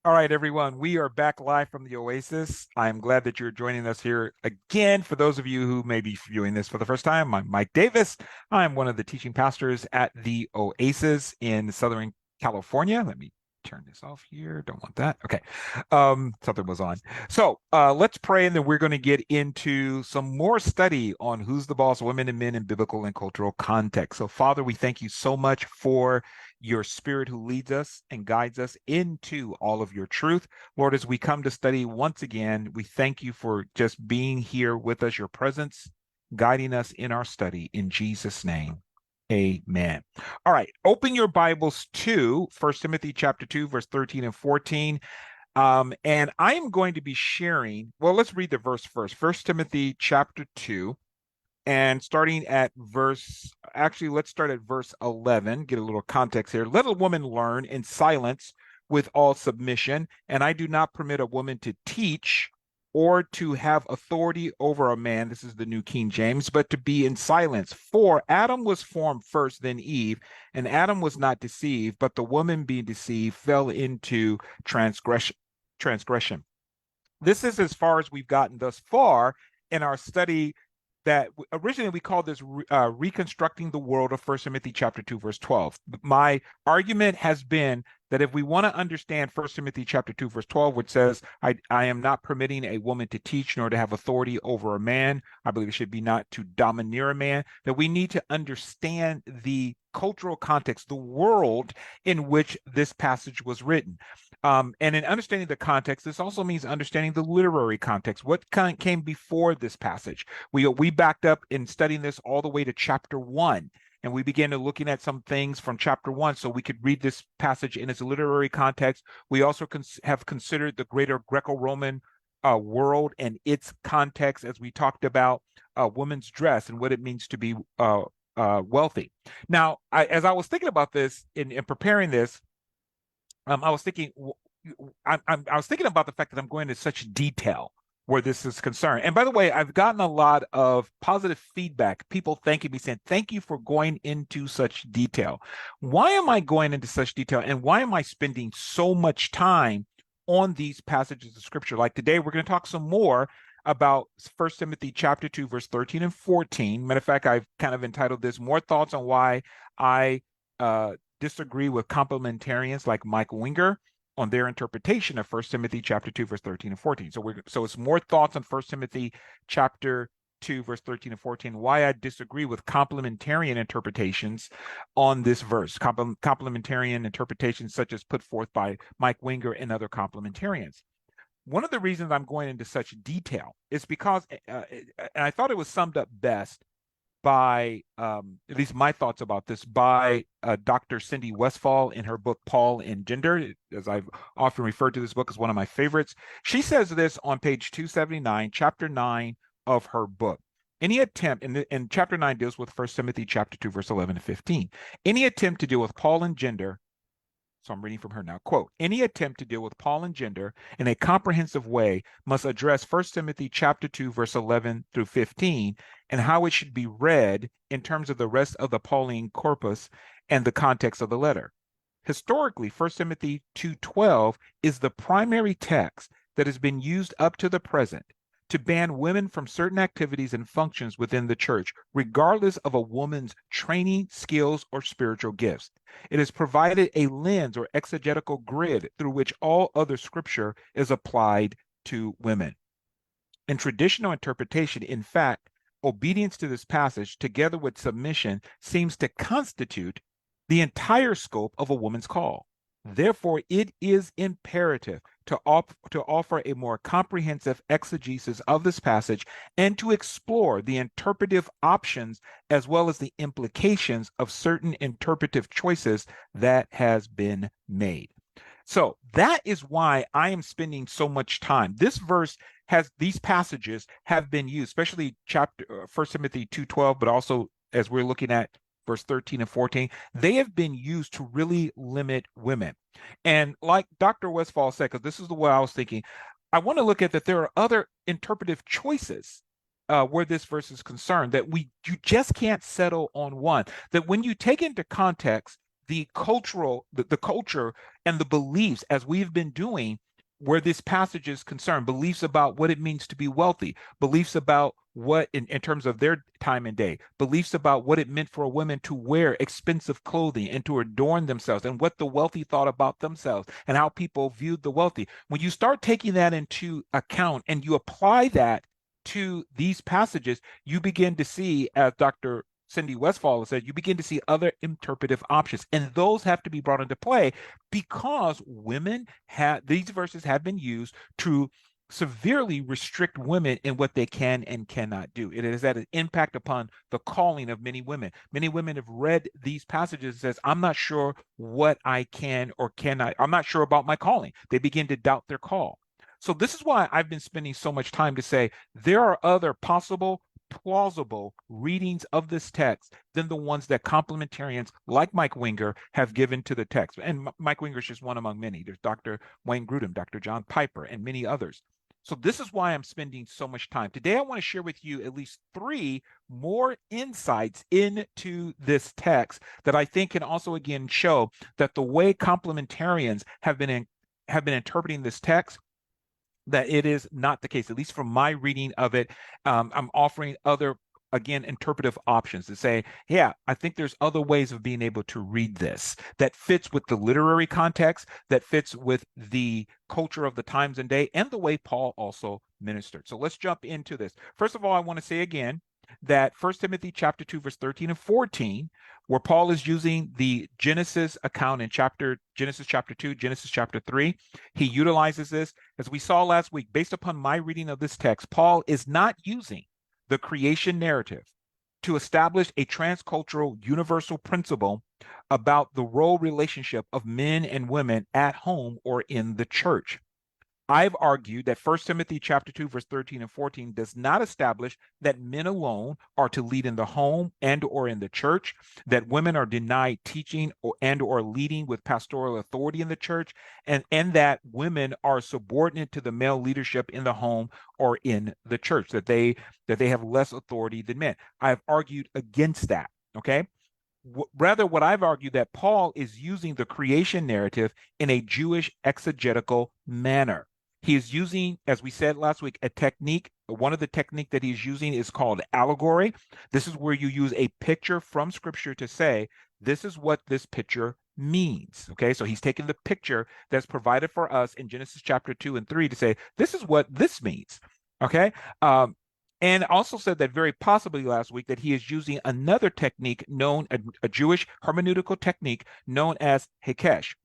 All right, everyone, we are back live from the Oasis. I'm glad that you're joining us here again. For those of you who may be viewing this for the first time, I'm Mike Davis. I'm one of the teaching pastors at the Oasis in Southern California. Let me turn this off here. Don't want that. Okay. Something was on. So let's pray, and then we're going to get into some more study on who's the boss, women and men in biblical and cultural context. So, Father, we thank you so much for your spirit who leads us and guides us into all of your truth. Lord, as we come to study once again, we thank you for just being here with us, your presence guiding us in our study. In Jesus' name, amen. All right, open your Bibles to 1 Timothy chapter 2, verse 13 and 14. And I am going to be sharing, well, let's read the verse first. 1 Timothy chapter 2, and starting at let's start at verse 11, get a little context here. Let a woman learn in silence with all submission, and I do not permit a woman to teach or to have authority over a man. This is the New King James, but to be in silence. For Adam was formed first, then Eve, and Adam was not deceived, but the woman being deceived fell into transgression. This is as far as we've gotten thus far in our study that originally we called this reconstructing the world of 1 Timothy chapter 2, verse 12. My argument has been that if we want to understand 1 Timothy chapter 2, verse 12, which says, I am not permitting a woman to teach nor to have authority over a man, I believe it should be not to domineer a man, that we need to understand the cultural context, the world in which this passage was written. And in understanding the context, this also means understanding the literary context. What came before this passage? We backed up in studying this all the way to chapter 1, and we began to looking at some things from chapter 1 so we could read this passage in its literary context. We also have considered the greater Greco-Roman world and its context as we talked about women's dress and what it means to be wealthy. Now, as I was thinking about this in preparing this, I was thinking, I was thinking about the fact that I'm going into such detail where this is concerned. And by the way, I've gotten a lot of positive feedback, people thanking me, saying, thank you for going into such detail. Why am I going into such detail? And why am I spending so much time on these passages of scripture? Like today, we're going to talk some more about 1 Timothy chapter 2, verse 13 and 14. Matter of fact, I've kind of entitled this More Thoughts on Why I disagree with complementarians like Mike Winger on their interpretation of 1 Timothy chapter 2, verse 13 and 14. So it's more thoughts on 1 Timothy chapter 2, verse 13 and 14, why I disagree with complementarian interpretations on this verse, complementarian interpretations such as put forth by Mike Winger and other complementarians. One of the reasons I'm going into such detail is because, and I thought it was summed up best by, at least my thoughts about this, by Dr. Cindy Westfall in her book, Paul and Gender, as I've often referred to this book as one of my favorites. She says this on page 279, chapter 9 of her book. Any attempt, and chapter 9 deals with 1 Timothy chapter 2, verse 11 to 15. Any attempt to deal with Paul and gender, so I'm reading from her now, quote, any attempt to deal with Paul and gender in a comprehensive way must address 1 Timothy chapter 2, verse 11 through 15, and how it should be read in terms of the rest of the Pauline corpus and the context of the letter. Historically, 1 Timothy 2:12 is the primary text that has been used up to the present to ban women from certain activities and functions within the church, regardless of a woman's training, skills, or spiritual gifts. It has provided a lens or exegetical grid through which all other scripture is applied to women. In traditional interpretation, in fact, obedience to this passage, together with submission, seems to constitute the entire scope of a woman's call. Therefore, it is imperative to offer a more comprehensive exegesis of this passage and to explore the interpretive options as well as the implications of certain interpretive choices that has been made. So that is why I am spending so much time. This verse has, these passages have been used, especially chapter 1 Timothy 2:12, but also as we're looking at verse 13 and 14, they have been used to really limit women. And like Dr. Westfall said, because this is the way I was thinking, I want to look at that there are other interpretive choices where this verse is concerned, that you just can't settle on one. That when you take into context the culture and the beliefs as we've been doing where this passage is concerned, beliefs about what it means to be wealthy, beliefs about what in terms of their time and day, beliefs about what it meant for a woman to wear expensive clothing and to adorn themselves, and what the wealthy thought about themselves and how people viewed the wealthy. When you start taking that into account and you apply that to these passages, you begin to see, as Dr. Cindy Westfall said, you begin to see other interpretive options, and those have to be brought into play because these verses have been used to severely restrict women in what they can and cannot do. It has had an impact upon the calling of many women. Many women have read these passages and says, I'm not sure what I can or cannot, I'm not sure about my calling. They begin to doubt their call. So this is why I've been spending so much time to say there are other possible plausible readings of this text than the ones that complementarians like Mike Winger have given to the text. And Mike Winger is just one among many. There's Dr. Wayne Grudem, Dr. John Piper, and many others. So this is why I'm spending so much time. Today, I want to share with you at least 3 more insights into this text that I think can also again show that the way complementarians have been interpreting this text, that it is not the case, at least from my reading of it. I'm offering other, again, interpretive options to say, yeah, I think there's other ways of being able to read this that fits with the literary context, that fits with the culture of the times and day, and the way Paul also ministered. So let's jump into this. First of all, I want to say again that 1 Timothy chapter 2, verse 13 and 14, where Paul is using the Genesis account in Genesis chapter 2, Genesis chapter 3, he utilizes this. As we saw last week, based upon my reading of this text, Paul is not using the creation narrative to establish a transcultural universal principle about the role relationship of men and women at home or in the church. I've argued that 1 Timothy chapter 2, verse 13 and 14 does not establish that men alone are to lead in the home and or in the church, that women are denied teaching or leading with pastoral authority in the church, and that women are subordinate to the male leadership in the home or in the church, that they have less authority than men. I've argued against that, okay? Rather, what I've argued that Paul is using the creation narrative in a Jewish exegetical manner. He is using, as we said last week, a technique. One of the technique that he's using is called allegory. This is where you use a picture from scripture to say, this is what this picture means. Okay, so he's taking the picture that's provided for us in Genesis chapter 2 and 3 to say, this is what this means. Okay. And also said that very possibly last week that he is using another technique known, a Jewish hermeneutical technique known as Hekesh,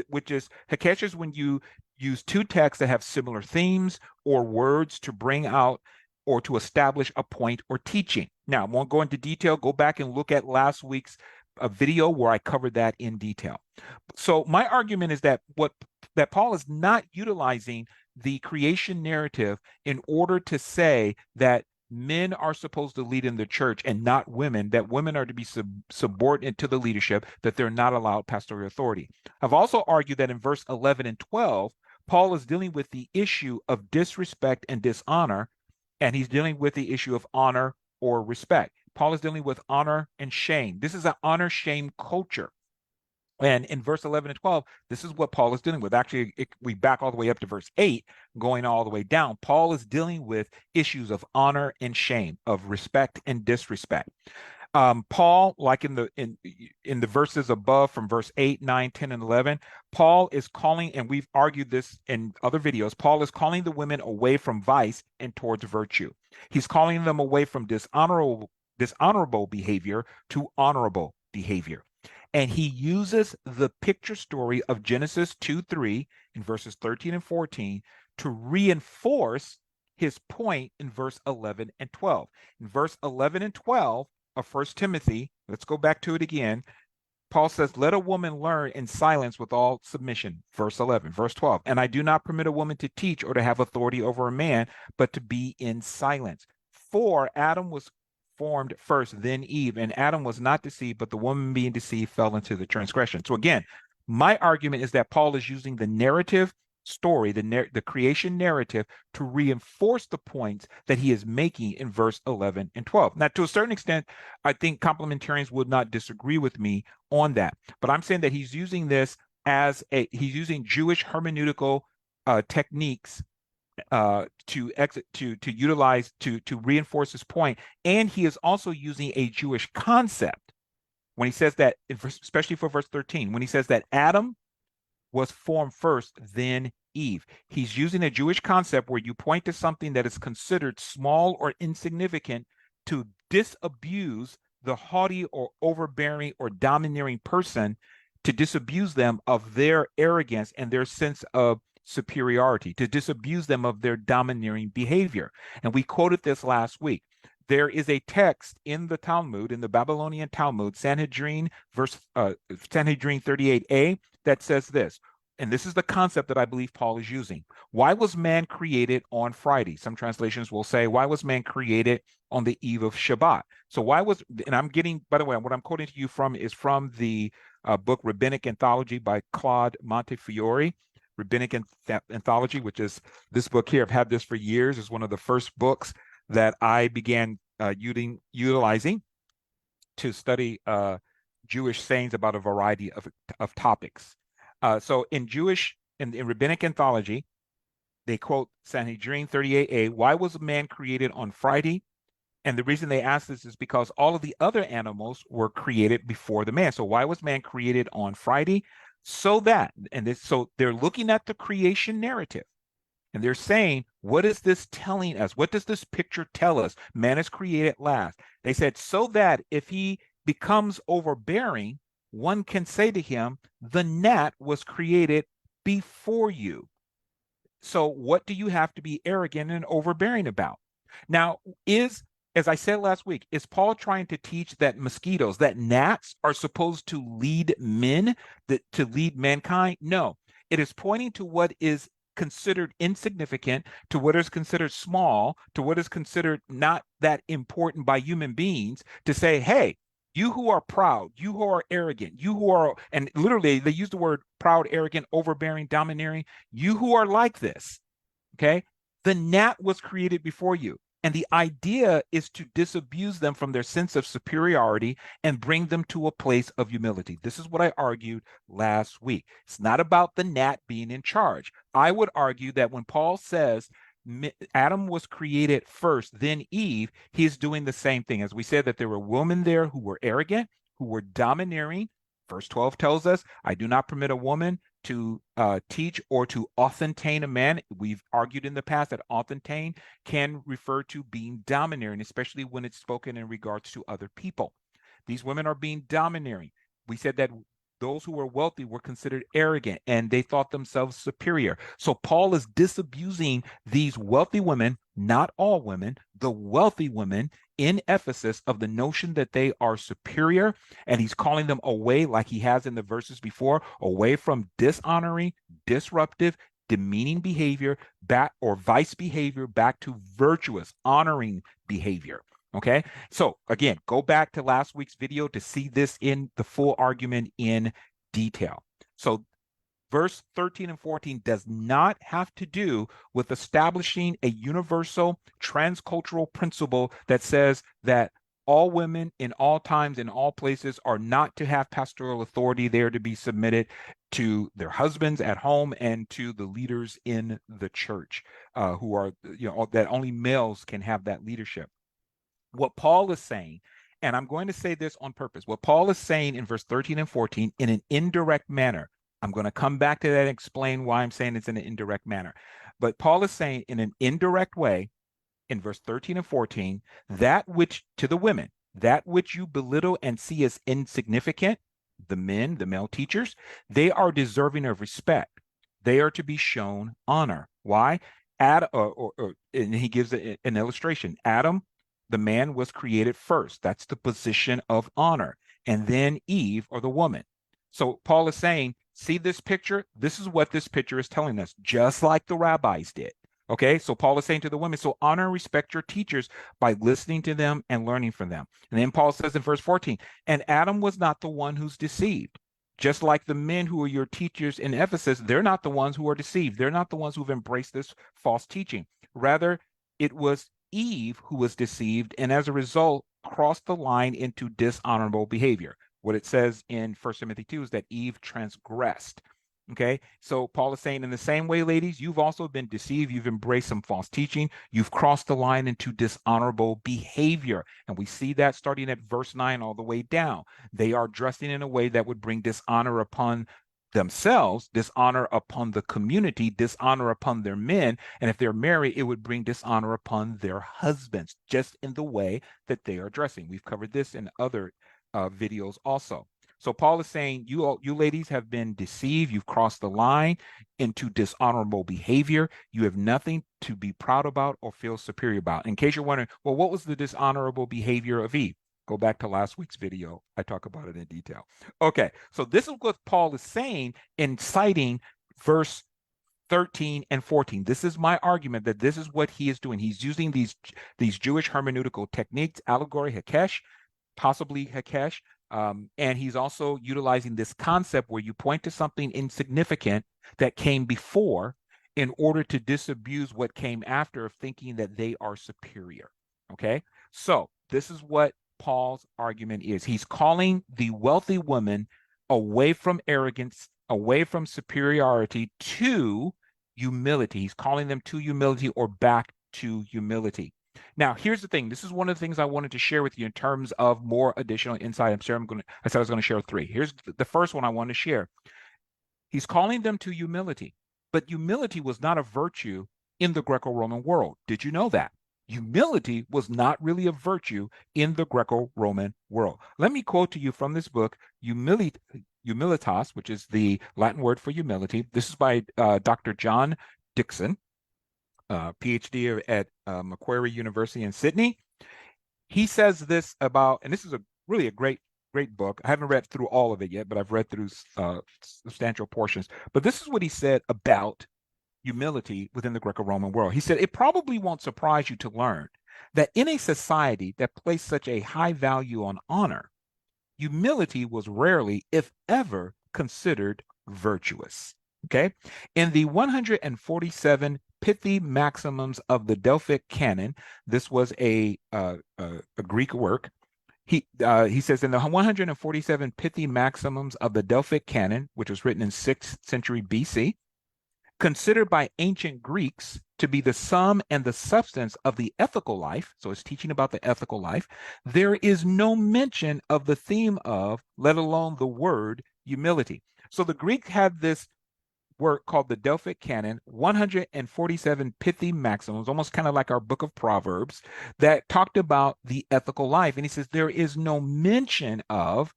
which is Hekesh is when you use 2 texts that have similar themes or words to bring out or to establish a point or teaching. Now, I won't go into detail. Go back and look at last week's video where I covered that in detail. So my argument is that that Paul is not utilizing the creation narrative in order to say that men are supposed to lead in the church and not women, that women are to be subordinate to the leadership, that they're not allowed pastoral authority. I've also argued that in verse 11 and 12, Paul is dealing with the issue of disrespect and dishonor, and he's dealing with the issue of honor or respect. Paul is dealing with honor and shame. This is an honor-shame culture. And in verse 11 and 12, this is what Paul is dealing with. Actually, we back all the way up to verse 8, going all the way down. Paul is dealing with issues of honor and shame, of respect and disrespect. Paul, like in the verses above from verse 8, 9, 10, and 11, Paul is calling, and we've argued this in other videos, Paul is calling the women away from vice and towards virtue. He's calling them away from dishonorable behavior to honorable behavior. And he uses the picture story of Genesis 2:3 in verses 13 and 14 to reinforce his point in verse 11 and 12. In verse 11 and 12 of 1 Timothy, let's go back to it again. Paul says, let a woman learn in silence with all submission. Verse 11, verse 12. And I do not permit a woman to teach or to have authority over a man, but to be in silence. For Adam was formed first, then Eve, and Adam was not deceived, but the woman being deceived fell into the transgression. So again, my argument is that Paul is using the narrative story, the creation narrative, to reinforce the points that he is making in verse 11 and 12. Now, to a certain extent, I think complementarians would not disagree with me on that, but I'm saying that he's using this he's using Jewish hermeneutical techniques to utilize to reinforce his point, and he is also using a Jewish concept when he says that, especially for verse 13, when he says that Adam was formed first, then Eve. He's using a Jewish concept where you point to something that is considered small or insignificant to disabuse the haughty or overbearing or domineering person, to disabuse them of their arrogance and their sense of superiority, to disabuse them of their domineering behavior. And we quoted this last week. There is a text in the Talmud, in the Babylonian Talmud, Sanhedrin 38a, that says this, and this is the concept that I believe Paul is using. Why was man created on Friday? Some translations will say, why was man created on the eve of Shabbat? So and I'm getting, by the way, what I'm quoting to you from is from the book Rabbinic Anthology by Claude Montefiore. Rabbinic Anthology, which is this book here. I've had this for years. It's one of the first books that I began utilizing to study Jewish sayings about a variety of topics. So in Rabbinic Anthology, they quote Sanhedrin 38a, why was man created on Friday? And the reason they ask this is because all of the other animals were created before the man. So why was man created on Friday? So they're looking at the creation narrative. And they're saying, what is this telling us? What does this picture tell us? Man is created last. They said, so that if he becomes overbearing, one can say to him, the gnat was created before you. So what do you have to be arrogant and overbearing about? Now, as I said last week, is Paul trying to teach that mosquitoes, that gnats are supposed to lead men, to lead mankind? No, it is pointing to what is considered insignificant, to what is considered small, to what is considered not that important by human beings, to say, hey, you who are proud, you who are arrogant, you who are, and literally they use the word proud, arrogant, overbearing, domineering, you who are like this, okay? The gnat was created before you. And the idea is to disabuse them from their sense of superiority and bring them to a place of humility. This is what I argued last week. It's not about the gnat being in charge. I would argue that when Paul says Adam was created first, then Eve, he's doing the same thing. As we said, that there were women there who were arrogant, who were domineering. Verse 12 tells us, I do not permit a woman to teach or to authentate a man. We've argued in the past that authentate can refer to being domineering, especially when it's spoken in regards to other people. These women are being domineering. We said that those who were wealthy were considered arrogant and they thought themselves superior. So Paul is disabusing these wealthy women, not all women, the wealthy women in Ephesus, of the notion that they are superior, and he's calling them away, like he has in the verses before, away from dishonoring, disruptive, demeaning behavior, back or vice behavior, back to virtuous, honoring behavior. Okay, so again, go back to last week's video to see this in the full argument in detail. So verse 13 and 14 does not have to do with establishing a universal transcultural principle that says that all women in all times, in all places, are not to have pastoral authority. They are to be submitted to their husbands at home and to the leaders in the church, who are, that only males can have that leadership. What Paul is saying, and I'm going to say this on purpose, what Paul is saying in verse 13 and 14 in an indirect manner, I'm going to come back to that and explain why I'm saying it's in an indirect manner. But Paul is saying in an indirect way, in verse 13 and 14, that which to the women, that which you belittle and see as insignificant, the men, the male teachers, they are deserving of respect. They are to be shown honor. Why? And he gives an illustration. Adam, the man, was created first. That's the position of honor. And then Eve, or the woman. So Paul is saying, see this picture? This is what this picture is telling us, just like the rabbis did. Okay, so Paul is saying to the women, so honor and respect your teachers by listening to them and learning from them. And then Paul says in verse 14, and Adam was not the one who's deceived. Just like the men who are your teachers in Ephesus, they're not the ones who are deceived. They're not the ones who've embraced this false teaching. Rather, it was Eve who was deceived and as a result crossed the line into dishonorable behavior. What it says in 1 Timothy 2 is that Eve transgressed. Okay, so Paul is saying in the same way, ladies, you've also been deceived. You've embraced some false teaching. You've crossed the line into dishonorable behavior. And we see that starting at verse 9 all the way down. They are dressing in a way that would bring dishonor upon themselves, dishonor upon the community, dishonor upon their men. And if they're married, it would bring dishonor upon their husbands, just in the way that they are dressing. We've covered this in other videos also. So Paul is saying, you ladies have been deceived. You've crossed the line into dishonorable behavior. You have nothing to be proud about or feel superior about. In case you're wondering, well, what was the dishonorable behavior of Eve? Go back to last week's video. I talk about it in detail. Okay, so this is what Paul is saying in citing verse 13 and 14. This is my argument that this is what he is doing. He's using these Jewish hermeneutical techniques, allegory, Hekesh, possibly Hekesh, and he's also utilizing this concept where you point to something insignificant that came before in order to disabuse what came after of thinking that they are superior. Okay, so this is what Paul's argument is. He's calling the wealthy woman away from arrogance, away from superiority to humility. He's calling them to humility or back to humility. Now, here's the thing. This is one of the things I wanted to share with you in terms of more additional insight. I said I was going to share three. Here's the first one I want to share. He's calling them to humility, but humility was not a virtue in the Greco-Roman world. Did you know that? Humility was not really a virtue in the Greco-Roman world. Let me quote to you from this book, Humilitas, which is the Latin word for humility. This is by Dr. John Dixon, PhD at Macquarie University in Sydney. He says this about, and this is really a great book. I haven't read through all of it yet, but I've read through substantial portions. But this is what he said about humility within the Greco-Roman world. He said, it probably won't surprise you to learn that in a society that placed such a high value on honor, humility was rarely, if ever, considered virtuous. Okay? In the 147 pithy maxims of the Delphic canon, this was a Greek work. He says in the 147 pithy maxims of the Delphic canon, which was written in 6th century BC, considered by ancient Greeks to be the sum and the substance of the ethical life, so it's teaching about the ethical life, there is no mention of the theme of, let alone the word, humility. So the Greeks had this work called the Delphic Canon, 147 pithy maxims, almost kind of like our book of Proverbs, that talked about the ethical life. And he says there is no mention of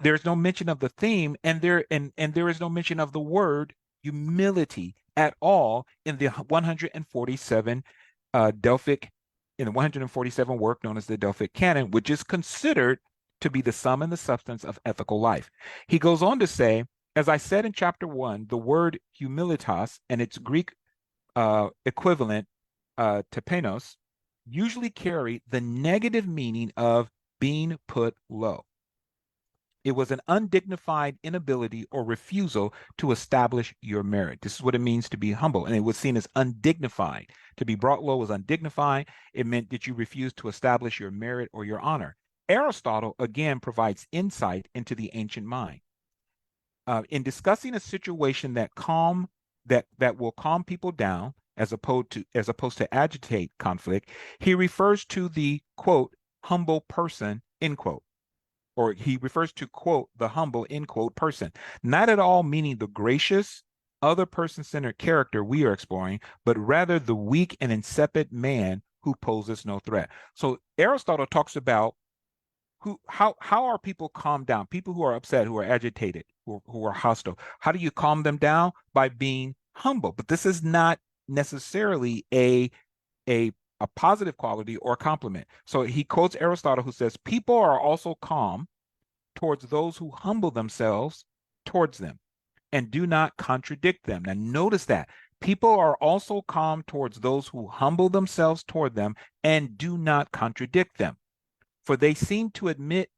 there's no mention of the theme, and there is no mention of the word humility at all in the 147 Delphic, in the 147 work known as the Delphic Canon, which is considered to be the sum and the substance of ethical life. He goes on to say, as I said in chapter 1, the word humilitas and its Greek equivalent, tapenos, usually carry the negative meaning of being put low. It was an undignified inability or refusal to establish your merit. This is what it means to be humble. And it was seen as undignified. To be brought low was undignified. It meant that you refused to establish your merit or your honor. Aristotle, again, provides insight into the ancient mind. In discussing a situation that will calm people down as opposed to agitate conflict, he refers to the, quote, humble person, end quote. Or he refers to, quote, the humble, end quote, person, not at all meaning the gracious, other person-centered character we are exploring, but rather the weak and insipid man who poses no threat. So Aristotle talks about how are people calmed down? People who are upset, who are agitated, who are hostile. How do you calm them down? By being humble. But this is not necessarily a positive quality or compliment. So he quotes Aristotle, who says, people are also calm towards those who humble themselves towards them and do not contradict them. Now, notice that. People are also calm towards those who humble themselves toward them and do not contradict them. For they seem to admit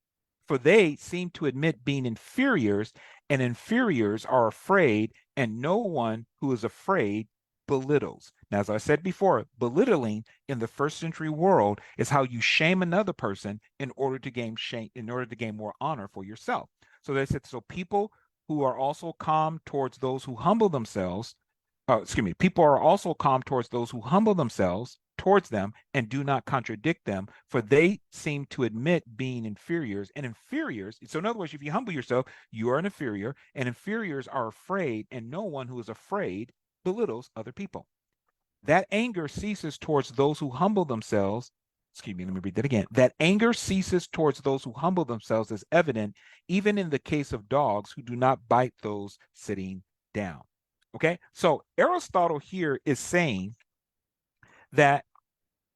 for they seem to admit being inferiors, and inferiors are afraid, and no one who is afraid belittles. Now, as I said before, belittling in the first century world is how you shame another person in order to gain shame, in order to gain more honor for yourself. So they said, so people who are also calm towards those who humble themselves, people are also calm towards those who humble themselves towards them and do not contradict them, for they seem to admit being inferiors. And inferiors, so in other words, if you humble yourself, you are an inferior, and inferiors are afraid, and no one who is afraid belittles other people. That anger ceases towards those who humble themselves. Excuse me, let me read that again. That anger ceases towards those who humble themselves is evident even in the case of dogs who do not bite those sitting down. Okay, so Aristotle here is saying that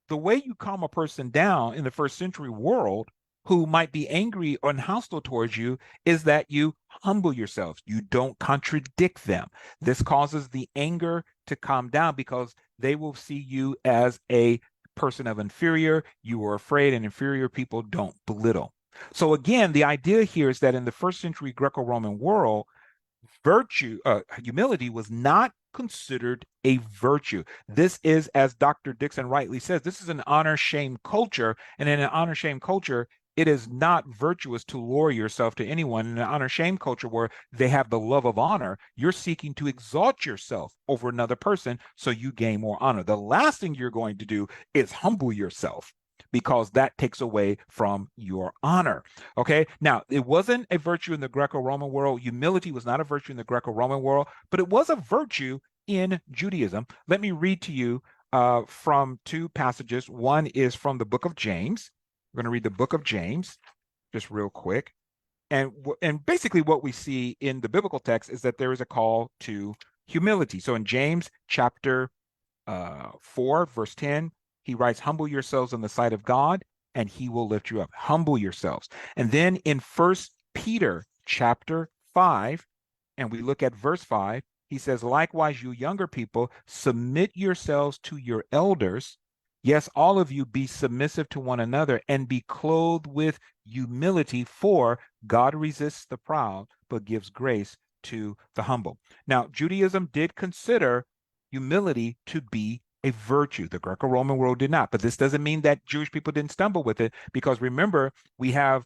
the way you calm a person down in the first century world who might be angry or hostile towards you is that you humble yourself. You don't contradict them. This causes the anger to calm down because they will see you as a person of inferior. You are afraid, and inferior people don't belittle. So again, the idea here is that in the first century Greco-Roman world, humility was not considered a virtue. This is, as Dr. Dixon rightly says, this is an honor shame culture. And in an honor shame culture, it is not virtuous to lower yourself to anyone. In an honor shame culture where they have the love of honor, you're seeking to exalt yourself over another person so you gain more honor. The last thing you're going to do is humble yourself, because that takes away from your honor. Okay. Now, it wasn't a virtue in the Greco-Roman world. Humility was not a virtue in the Greco-Roman world, but it was a virtue in Judaism. Let me read to you from two passages. One is from the book of James. We're going to read the book of James just real quick. And basically what we see in the biblical text is that there is a call to humility. So in James chapter 4, verse 10, he writes, humble yourselves in the sight of God, and he will lift you up. Humble yourselves. And then in First Peter chapter 5, and we look at verse 5, he says, likewise, you younger people, submit yourselves to your elders. Yes, all of you be submissive to one another and be clothed with humility, for God resists the proud, but gives grace to the humble. Now, Judaism did consider humility to be a virtue. The Greco-Roman world did not, but this doesn't mean that Jewish people didn't stumble with it, because remember, we have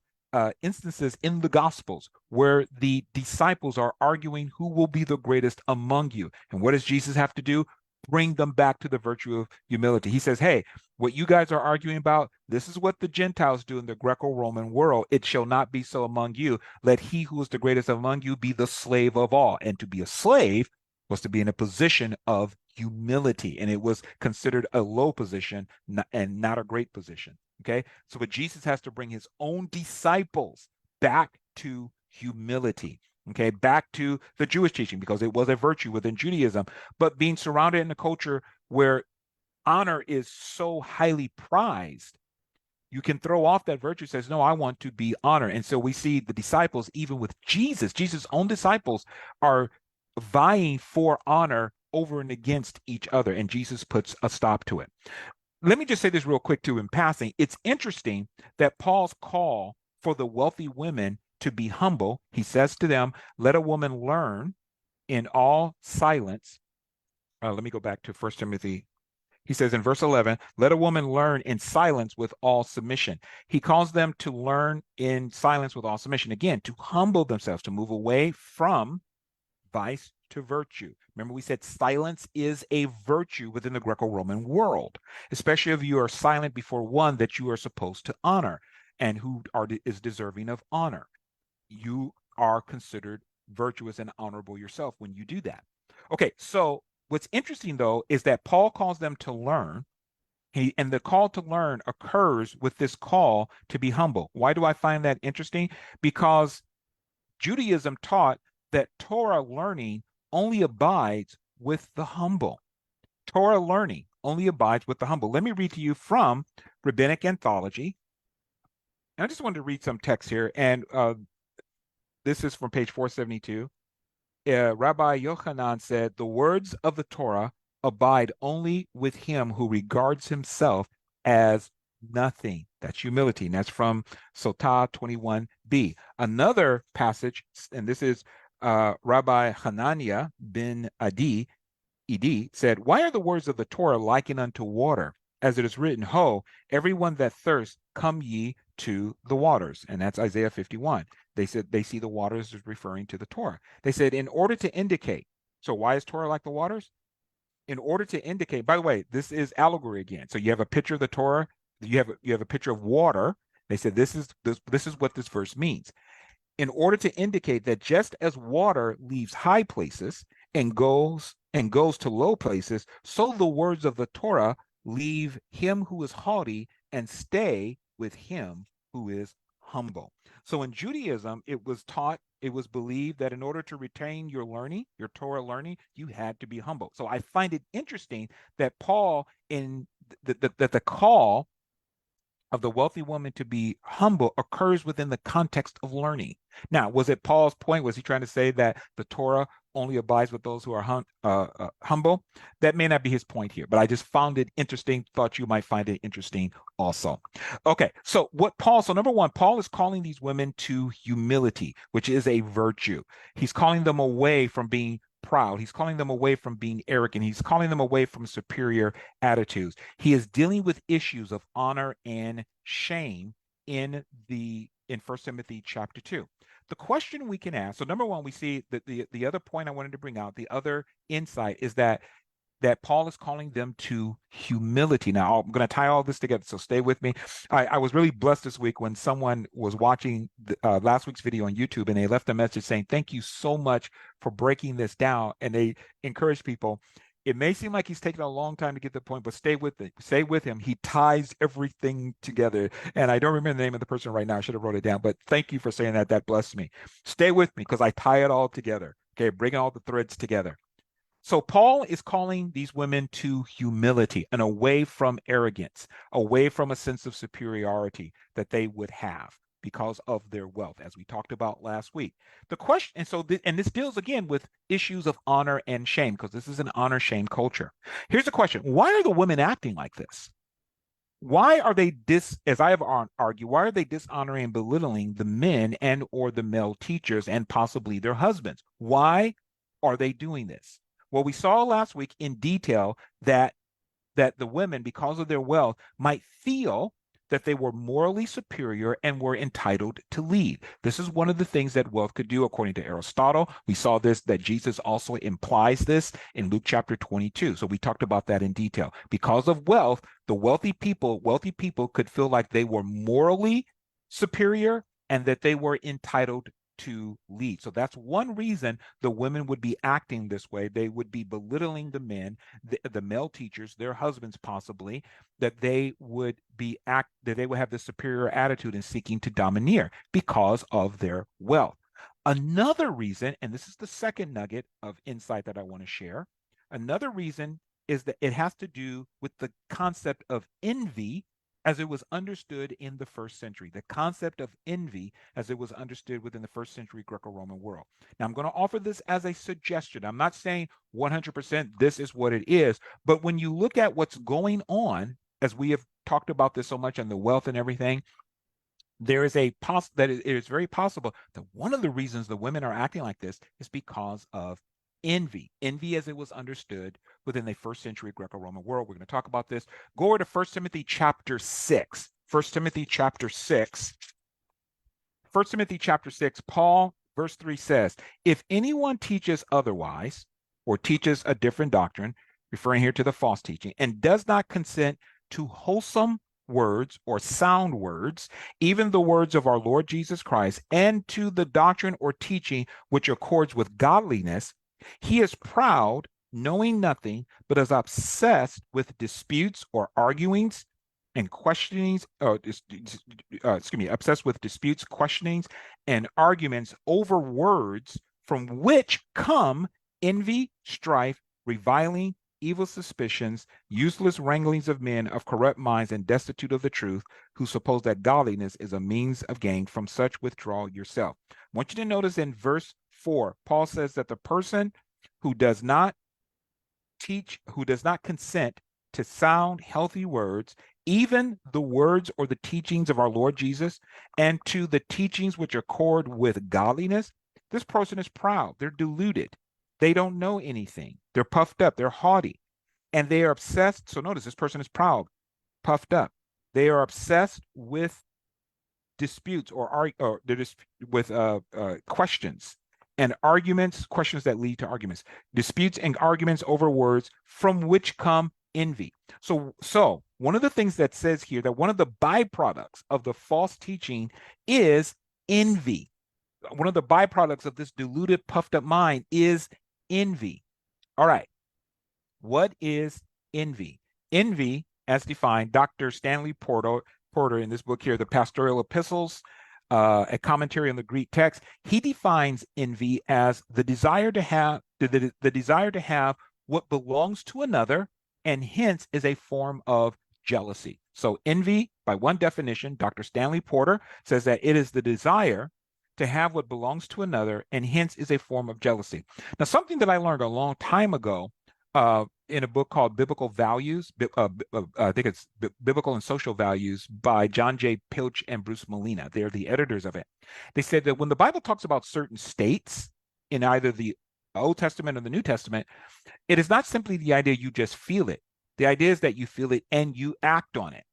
instances in the Gospels where the disciples are arguing who will be the greatest among you. And what does Jesus have to do? Bring them back to the virtue of humility. He says, hey, what you guys are arguing about, this is what the Gentiles do in the Greco-Roman world. It shall not be so among you. Let he who is the greatest among you be the slave of all. And to be a slave was to be in a position of humility, and it was considered a low position and not a great position. Okay, so but Jesus has to bring his own disciples back to humility. Okay, back to the Jewish teaching, because it was a virtue within Judaism. But being surrounded in a culture where honor is so highly prized, you can throw off that virtue. Says, no, I want to be honored. And so we see the disciples, even with Jesus' own disciples, are vying for honor over and against each other, and Jesus puts a stop to it. Let me just say this real quick too in passing. It's interesting that Paul's call for the wealthy women to be humble, he says to them, let a woman learn in all silence. Let me go back to 1 Timothy. He says in verse 11, let a woman learn in silence with all submission. He calls them to learn in silence with all submission. Again, to humble themselves, to move away from vice to virtue. Remember, we said silence is a virtue within the Greco-Roman world, especially if you are silent before one that you are supposed to honor and who is deserving of honor. You are considered virtuous and honorable yourself when you do that. Okay, so what's interesting, though, is that Paul calls them to learn. And the call to learn occurs with this call to be humble. Why do I find that interesting? Because Judaism taught that Torah learning only abides with the humble. Torah learning only abides with the humble. Let me read to you from Rabbinic Anthology. And I just wanted to read some text here, and this is from page 472. Rabbi Yochanan said, the words of the Torah abide only with him who regards himself as nothing. That's humility. And that's from Sotah 21b. Another passage, and this is Rabbi Hananiah bin Ed said, "Why are the words of the Torah likened unto water? As it is written, Ho, everyone that thirsts, come ye to the waters." And that's Isaiah 51. They said they see the waters as referring to the Torah. They said, in order to indicate, so why is Torah like the waters? In order to indicate, by the way, this is allegory again. So you have a picture of the Torah, you have a picture of water. They said this is what this verse means. In order to indicate that just as water leaves high places and goes to low places, so the words of the Torah leave him who is haughty and stay with him who is humble. So in Judaism, it was believed that in order to retain your learning, your Torah learning, you had to be humble. So I find it interesting that Paul, in the call of the wealthy woman to be humble occurs within the context of learning. Now, was it Paul's point? Was he trying to say that the Torah only abides with those who are humble? That may not be his point here, but I just found it interesting. Thought you might find it interesting also. Okay, so number one, Paul is calling these women to humility, which is a virtue. He's calling them away from being proud. He's calling them away from being arrogant. He's calling them away from superior attitudes. He is dealing with issues of honor and shame in 1 Timothy chapter 2. The question we can ask, so number one, we see that the other point I wanted to bring out, the other insight is that Paul is calling them to humility. Now, I'm going to tie all this together, so stay with me. I was really blessed this week when someone was watching last week's video on YouTube, and they left a message saying, "Thank you so much for breaking this down." And they encourage people. It may seem like he's taking a long time to get the point, but stay with it. Stay with him. He ties everything together. And I don't remember the name of the person right now. I should have wrote it down, but thank you for saying that. That blessed me. Stay with me because I tie it all together. Okay, bringing all the threads together. So Paul is calling these women to humility and away from arrogance, away from a sense of superiority that they would have because of their wealth, as we talked about last week. The question, and this deals again with issues of honor and shame, because this is an honor shame culture. Here's the question: why are the women acting like this? Why are they as I have argued, why are they dishonoring and belittling the men and or the male teachers and possibly their husbands? Why are they doing this? Well, we saw last week in detail that the women, because of their wealth, might feel that they were morally superior and were entitled to lead. This is one of the things that wealth could do, according to Aristotle. We saw this, that Jesus also implies this in Luke chapter 22. So we talked about that in detail. Because of wealth, the wealthy people could feel like they were morally superior and that they were entitled to lead. So that's one reason the women would be acting this way. They would be belittling the men, the male teachers, their husbands possibly, that they would have this superior attitude in seeking to domineer because of their wealth. Another reason, and this is the second nugget of insight that I want to share, another reason is that it has to do with the concept of envy as it was understood in the first century, the concept of envy as it was understood within the first century Greco-Roman world. Now, I'm going to offer this as a suggestion. I'm not saying 100% this is what it is, but when you look at what's going on, as we have talked about this so much and the wealth and everything, there is it is very possible that one of the reasons the women are acting like this is because of envy as it was understood within the first century Greco-Roman world. We're going to talk about this. Go over to 1 Timothy chapter 6. 1 Timothy chapter 6. 1 Timothy chapter 6, Paul, verse 3 says, "If anyone teaches otherwise, or teaches a different doctrine," referring here to the false teaching, "and does not consent to wholesome words or sound words, even the words of our Lord Jesus Christ, and to the doctrine or teaching which accords with godliness, he is proud, knowing nothing, but is obsessed with disputes or arguings and questionings, obsessed with disputes, questionings, and arguments over words, from which come envy, strife, reviling, evil suspicions, useless wranglings of men of corrupt minds and destitute of the truth, who suppose that godliness is a means of gain. From such withdraw yourself." I want you to notice in verse 4, Paul says that the person who does not consent to sound, healthy words even the words or the teachings of our Lord Jesus, and to the teachings which accord with godliness, this person is proud. They're deluded. They don't know anything. They're puffed up. They're haughty. And they are obsessed. So notice this person is proud, puffed up. They are obsessed with disputes or with questions and arguments, questions that lead to arguments, disputes and arguments over words from which come envy. So one of the things that says here that one of the byproducts of the false teaching is envy. One of the byproducts of this deluded, puffed up mind is envy. All right. What is envy? Envy, as defined, Dr. Stanley Porter in this book here, The Pastoral Epistles, a commentary on the Greek text, he defines envy as the desire to have the desire to have what belongs to another, and hence is a form of jealousy. So envy, by one definition, Dr. Stanley Porter says that it is the desire to have what belongs to another, and hence is a form of jealousy. Now, something that I learned a long time ago in a book called Biblical Values, I think it's Biblical and Social Values by John J. Pilch and Bruce Molina. They're the editors of it. They said that when the Bible talks about certain states in either the Old Testament or the New Testament, it is not simply the idea you just feel it. The idea is that you feel it and you act on it.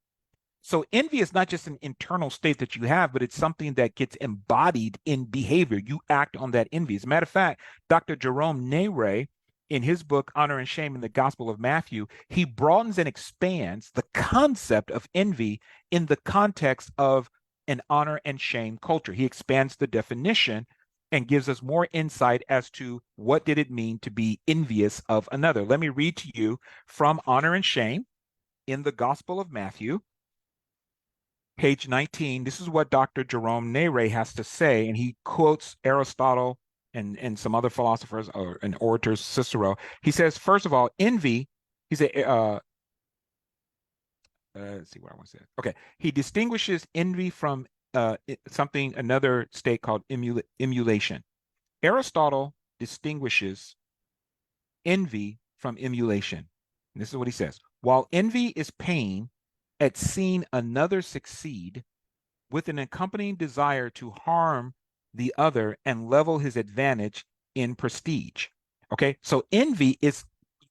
So envy is not just an internal state that you have, but it's something that gets embodied in behavior. You act on that envy. As a matter of fact, Dr. Jerome Nere, in his book, Honor and Shame in the Gospel of Matthew, he broadens and expands the concept of envy in the context of an honor and shame culture. He expands the definition and gives us more insight as to what did it mean to be envious of another. Let me read to you from Honor and Shame in the Gospel of Matthew, page 19. This is what Dr. Jerome Nere has to say, and he quotes Aristotle and some other philosophers and orators, Cicero. He says, first of all, envy, he said, let's see what I want to say. Okay, he distinguishes envy from another state called emulation. Aristotle distinguishes envy from emulation. And this is what he says. While envy is pain at seeing another succeed with an accompanying desire to harm the other and level his advantage in prestige. Okay, so envy is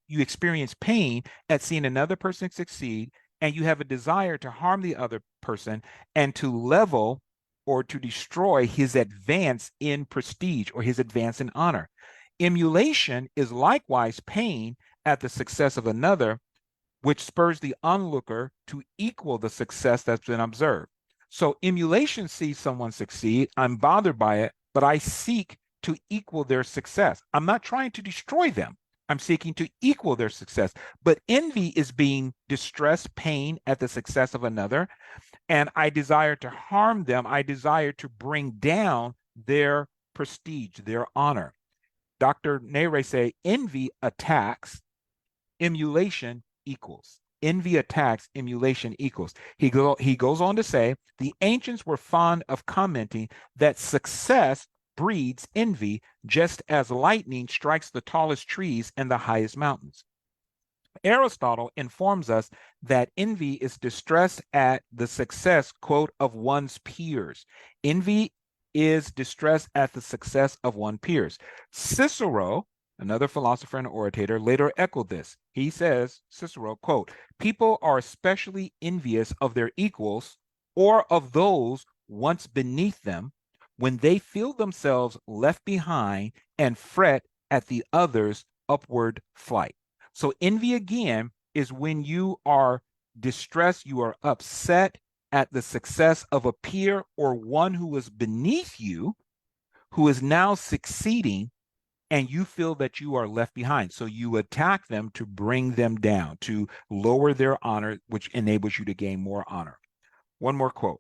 you experience pain at seeing another person succeed, and you have a desire to harm the other person and to level or to destroy his advance in prestige or his advance in honor. Emulation is likewise pain at the success of another, which spurs the onlooker to equal the success that's been observed. So emulation sees someone succeed. I'm bothered by it, but I seek to equal their success. I'm not trying to destroy them. I'm seeking to equal their success. But envy is being distress, pain at the success of another. And I desire to harm them. I desire to bring down their prestige, their honor. Dr. Nere say envy attacks, emulation equals. Envy attacks, emulation equals. He goes on to say, the ancients were fond of commenting that success breeds envy, just as lightning strikes the tallest trees and the highest mountains. Aristotle informs us that envy is distress at the success, quote, of one's peers. Envy is distress at the success of one's peers. Cicero, another philosopher and orator, later echoed this. He says, Cicero, quote, people are especially envious of their equals or of those once beneath them when they feel themselves left behind and fret at the other's upward flight. So envy again is when you are distressed, you are upset at the success of a peer or one who is beneath you, who is now succeeding, and you feel that you are left behind. So you attack them to bring them down, to lower their honor, which enables you to gain more honor. One more quote.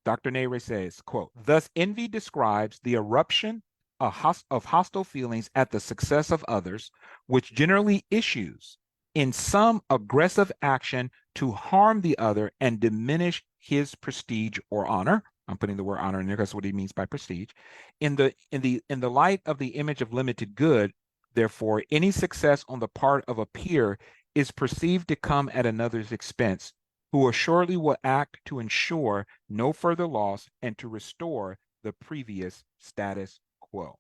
Dr. Nere says, quote, thus envy describes the eruption of hostile feelings at the success of others, which generally issues in some aggressive action to harm the other and diminish his prestige or honor. I'm putting the word honor in there because that's what he means by prestige. In the light of the image of limited good, therefore, any success on the part of a peer is perceived to come at another's expense, who assuredly will act to ensure no further loss and to restore the previous status quo.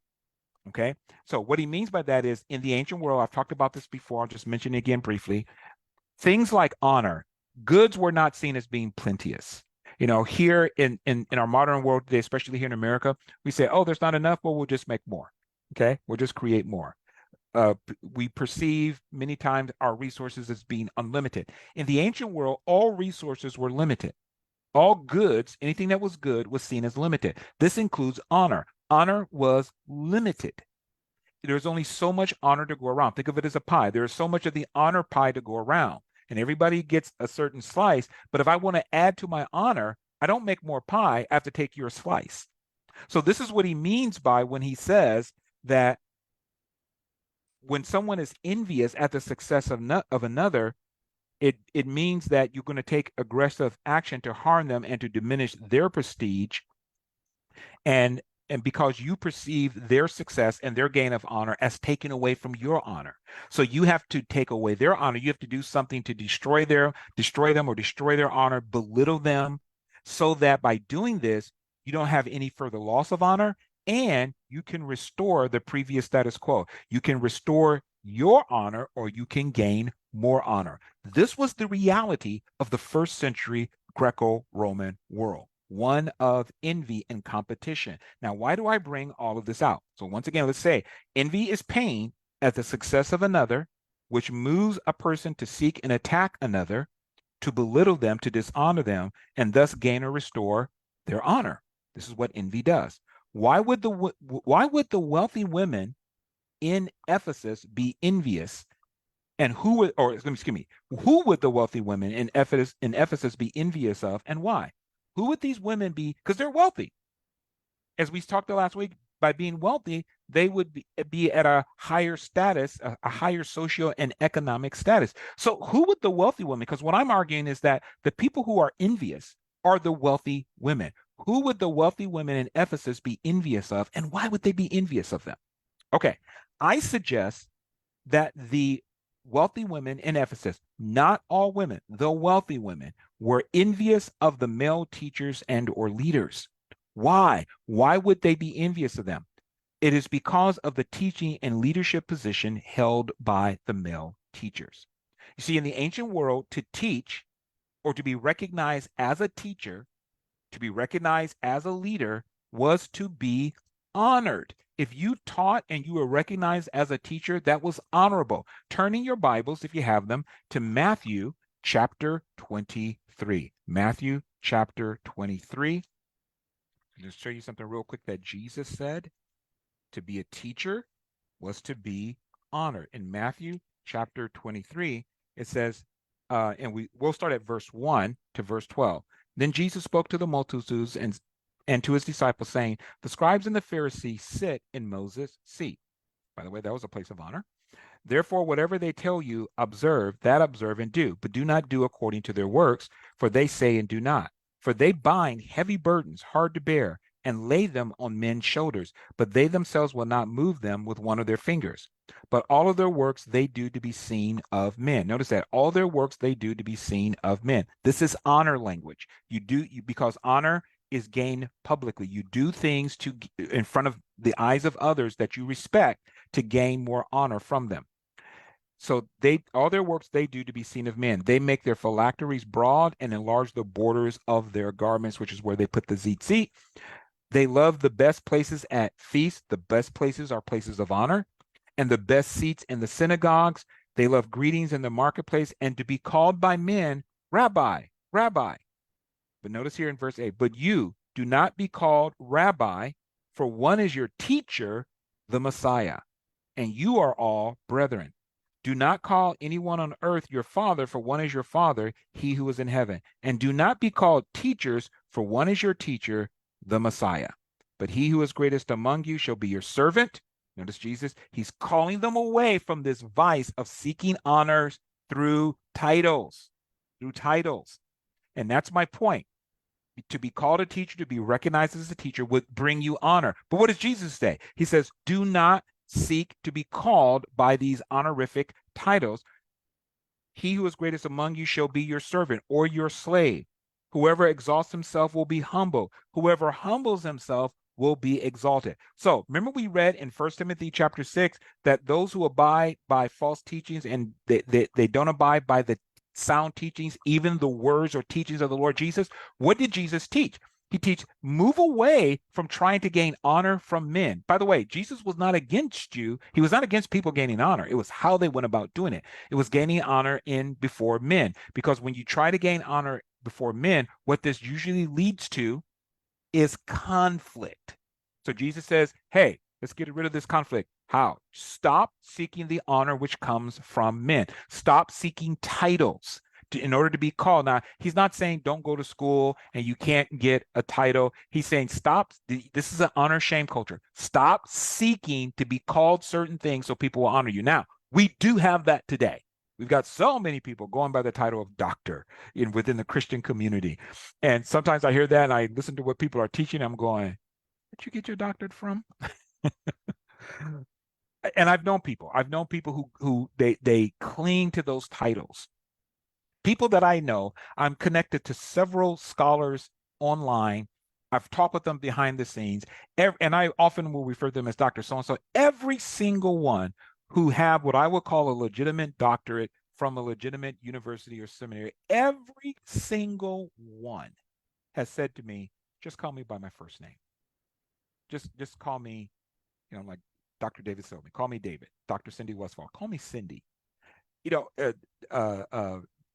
Okay, so what he means by that is in the ancient world, I've talked about this before, I'll just mention it again briefly. Things like honor, goods were not seen as being plenteous. Here in our modern world today, especially here in America, we say, oh, there's not enough, well, we'll just make more. Okay, we'll just create more. We perceive many times our resources as being unlimited. In the ancient world, all resources were limited. All goods, anything that was good, was seen as limited. This includes honor. Honor was limited. There's only so much honor to go around. Think of it as a pie. There is so much of the honor pie to go around, and everybody gets a certain slice. But if I want to add to my honor, I don't make more pie. I have to take your slice. So this is what he means by when he says that when someone is envious at the success of another, it means that you're going to take aggressive action to harm them and to diminish their prestige, and because you perceive their success and their gain of honor as taken away from your honor. So you have to take away their honor. You have to do something to destroy them or destroy their honor, belittle them, so that by doing this, you don't have any further loss of honor, and you can restore the previous status quo. You can restore your honor, or you can gain more honor. This was the reality of the first century Greco-Roman world, one of envy and competition. Now, why do I bring all of this out? So once again, let's say envy is pain at the success of another, which moves a person to seek and attack another, to belittle them, to dishonor them, and thus gain or restore their honor. This is what envy does. Why would the wealthy women in Ephesus be envious? And who would the wealthy women in Ephesus be envious of, and why? Who would these women be? Because they're wealthy. As we talked the last week, by being wealthy, they would be at a higher status, a higher social and economic status. So who would the wealthy women? Because what I'm arguing is that the people who are envious are the wealthy women. Who would the wealthy women in Ephesus be envious of, and why would they be envious of them? Okay, I suggest that the wealthy women in Ephesus, not all women, the wealthy women, were envious of the male teachers and or leaders. Why? Why would they be envious of them? It is because of the teaching and leadership position held by the male teachers. You see, in the ancient world, to teach or to be recognized as a teacher, to be recognized as a leader, was to be honored. If you taught and you were recognized as a teacher, that was honorable. Turn in your Bibles, if you have them, to Matthew chapter 23. Matthew chapter 23. I'll just show you something real quick that Jesus said. To be a teacher was to be honored. In Matthew chapter 23, it says, and we'll start at verse 1 to verse 12. Then Jesus spoke to the multitudes and to his disciples, saying, the scribes and the Pharisees sit in Moses' seat. By the way, that was a place of honor. Therefore, whatever they tell you, observe and do, but do not do according to their works, for they say and do not. For they bind heavy burdens hard to bear and lay them on men's shoulders, but they themselves will not move them with one of their fingers. But all of their works they do to be seen of men. Notice that all their works they do to be seen of men. This is honor language. Because honor is gained publicly. You do things in front of the eyes of others that you respect to gain more honor from them. So all their works they do to be seen of men. They make their phylacteries broad and enlarge the borders of their garments, which is where they put the tzitzit. They love the best places at feasts. The best places are places of honor, and the best seats in the synagogues. They love greetings in the marketplace and to be called by men, Rabbi, Rabbi. But notice here in verse 8, but you do not be called Rabbi, for one is your teacher, the Messiah, and you are all brethren. Do not call anyone on earth your father, for one is your father, he who is in heaven. And do not be called teachers, for one is your teacher, the Messiah. But he who is greatest among you shall be your servant. Notice Jesus, he's calling them away from this vice of seeking honors through titles. And that's my point. To be called a teacher, to be recognized as a teacher would bring you honor. But what does Jesus say? He says, do not seek to be called by these honorific titles. He who is greatest among you shall be your servant or your slave. Whoever exalts himself will be humble. Whoever humbles himself will be exalted. So remember we read in 1 Timothy chapter 6 that those who abide by false teachings and they don't abide by the sound teachings, even the words or teachings of the Lord Jesus, what did Jesus teach? He teach move away from trying to gain honor from men. By the way, Jesus was not against you. He was not against people gaining honor. It was how they went about doing it. It was gaining honor in before men. Because when you try to gain honor before men, what this usually leads to is conflict. So Jesus says, hey, let's get rid of this conflict. How? Stop seeking the honor which comes from men. Stop seeking titles in order to be called. Now, he's not saying don't go to school and you can't get a title. He's saying stop. This is an honor shame culture. Stop seeking to be called certain things so people will honor you. Now, we do have that today. We've got so many people going by the title of doctor within the Christian community. And sometimes I hear that and I listen to what people are teaching. I'm going, where'd you get your doctorate from? And I've known people who they cling to those titles. People that I know, I'm connected to several scholars online. I've talked with them behind the scenes, and I often will refer to them as Dr. So-and-so. Every single one who have what I would call a legitimate doctorate from a legitimate university or seminary, every single one has said to me, just call me by my first name. Just call me, like Dr. David Silverman. Call me David. Dr. Cindy Westfall. Call me Cindy.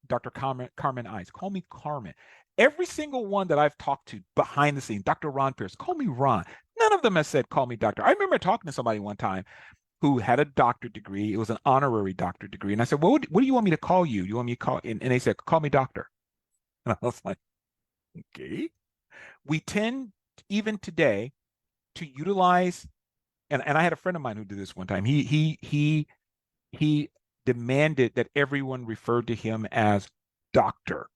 Dr. Carmen Ice. Call me Carmen. Every single one that I've talked to behind the scenes, Dr. Ron Pierce, call me Ron. None of them has said, call me doctor. I remember talking to somebody one time who had a doctorate degree. It was an honorary doctorate degree. And I said, well, what do you want me to call you? Do you want me to call? And they said, call me doctor. And I was like, okay. We tend, even today, to utilize, and I had a friend of mine who did this one time. He demanded that everyone referred to him as doctor.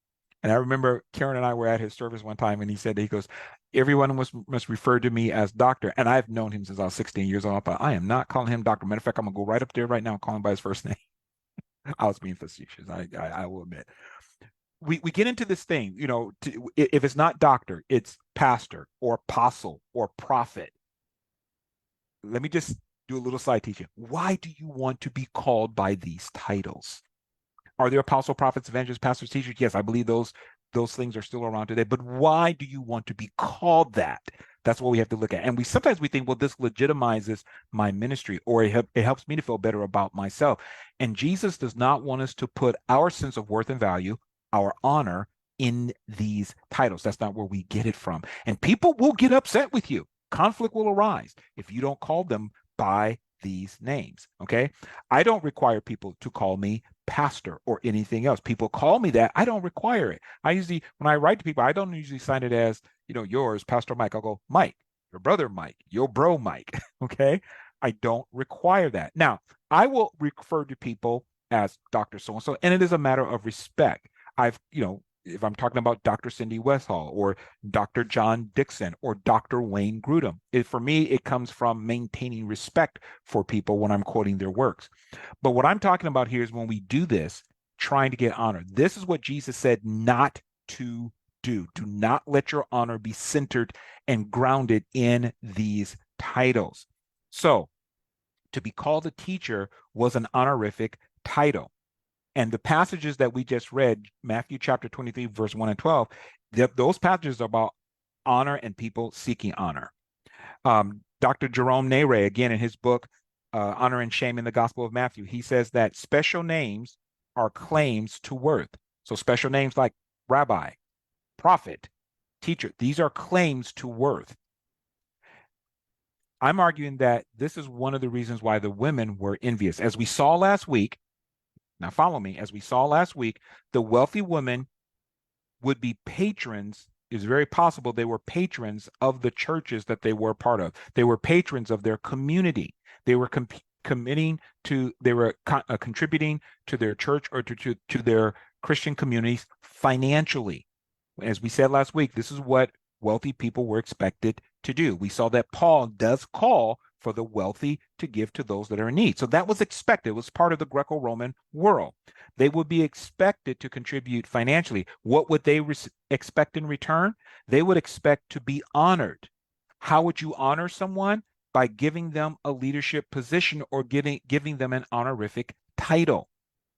And I remember Karen and I were at his service one time, and he goes, everyone must refer to me as doctor. And I've known him since I was 16 years old, but I am not calling him doctor. Matter of fact, I'm gonna go right up there right now and call him by his first name. I was being facetious. I will admit. We get into this thing, if it's not doctor, it's pastor or apostle or prophet. Let me just do a little side teaching. Why do you want to be called by these titles? Are there apostle, prophets, evangelists, pastors, teachers? Yes, I believe those things are still around today. But why do you want to be called that? That's what we have to look at. And we sometimes think, well, this legitimizes my ministry, or it helps me to feel better about myself. And Jesus does not want us to put our sense of worth and value, our honor, in these titles. That's not where we get it from. And people will get upset with you. Conflict will arise if you don't call them by these names. Okay. I don't require people to call me pastor or anything else. People call me that. I don't require it. I usually, when I write to people, I don't usually sign it as, yours, Pastor Mike. I'll go, Mike, your brother Mike, your bro Mike. Okay. I don't require that. Now, I will refer to people as Dr. So-and-so, and it is a matter of respect. If I'm talking about Dr. Cindy Westfall or Dr. John Dixon or Dr. Wayne Grudem, for me, it comes from maintaining respect for people when I'm quoting their works. But what I'm talking about here is when we do this, trying to get honor. This is what Jesus said not to do. Do not let your honor be centered and grounded in these titles. So to be called a teacher was an honorific title. And the passages that we just read, Matthew chapter 23, verse 1 and 12, those passages are about honor and people seeking honor. Dr. Jerome Nere, again, in his book, Honor and Shame in the Gospel of Matthew, he says that special names are claims to worth. So special names like rabbi, prophet, teacher, these are claims to worth. I'm arguing that this is one of the reasons why the women were envious. As we saw last week, now follow me, as we saw last week, the wealthy women would be patrons. It's very possible they were patrons of the churches that they were part of. They were patrons of their community. They were contributing to their church or to their Christian communities financially. As we said last week, this is what wealthy people were expected to do. We saw that Paul does call for the wealthy to give to those that are in need. So that was expected. It was part of the Greco-Roman world. They would be expected to contribute financially. What would they expect in return? They would expect to be honored. How would you honor someone? By giving them a leadership position or giving them an honorific title,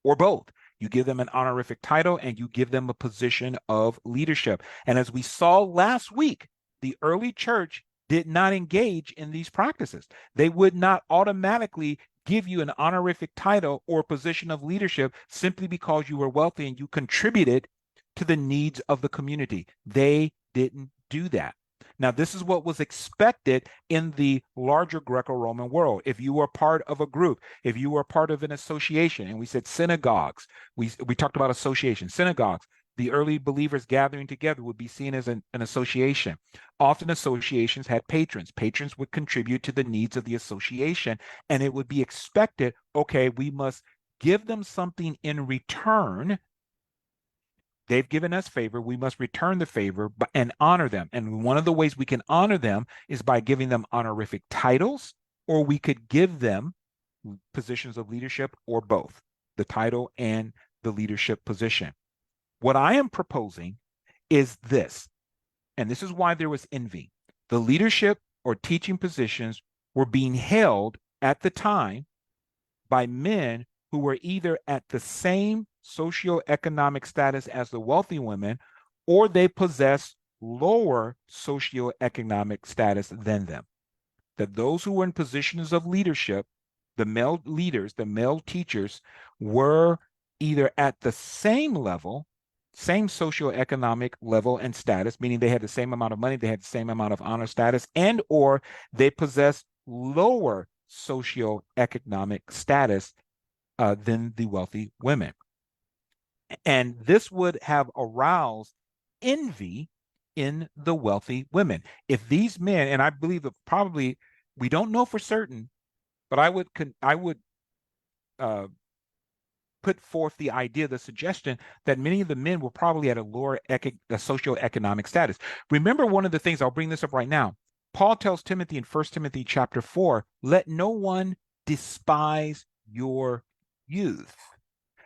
or both. You give them an honorific title and you give them a position of leadership. And as we saw last week, the early church did not engage in these practices. They would not automatically give you an honorific title or position of leadership simply because you were wealthy and you contributed to the needs of the community. They didn't do that. Now, this is what was expected in the larger Greco-Roman world. If you were part of a group, if you were part of an association, and we said synagogues, we talked about associations, synagogues, the early believers gathering together would be seen as an association. Often associations had patrons. Patrons would contribute to the needs of the association, and it would be expected, okay, we must give them something in return. They've given us favor. We must return the favor and honor them. And one of the ways we can honor them is by giving them honorific titles, or we could give them positions of leadership, or both, the title and the leadership position. What I am proposing is this, and this is why there was envy. The leadership or teaching positions were being held at the time by men who were either at the same socioeconomic status as the wealthy women, or they possessed lower socioeconomic status than them. That those who were in positions of leadership, the male leaders, the male teachers, were either at the same level, same socioeconomic level and status, meaning they had the same amount of money, they had the same amount of honor status, and or they possessed lower socioeconomic status than the wealthy women. And this would have aroused envy in the wealthy women. If these men, and I believe that probably, we don't know for certain, but I would put forth the idea, the suggestion that many of the men were probably at a lower socioeconomic status. Remember, one of the things, I'll bring this up right now. Paul tells Timothy in 1 Timothy chapter 4, let no one despise your youth.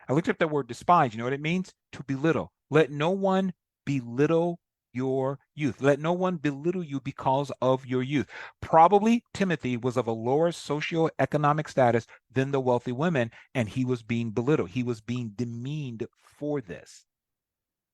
I looked up that word despise. You know what it means? To belittle. Let no one belittle your youth. Let no one belittle you because of your youth. Probably Timothy was of a lower socioeconomic status than the wealthy women, and he was being belittled. He was being demeaned for this.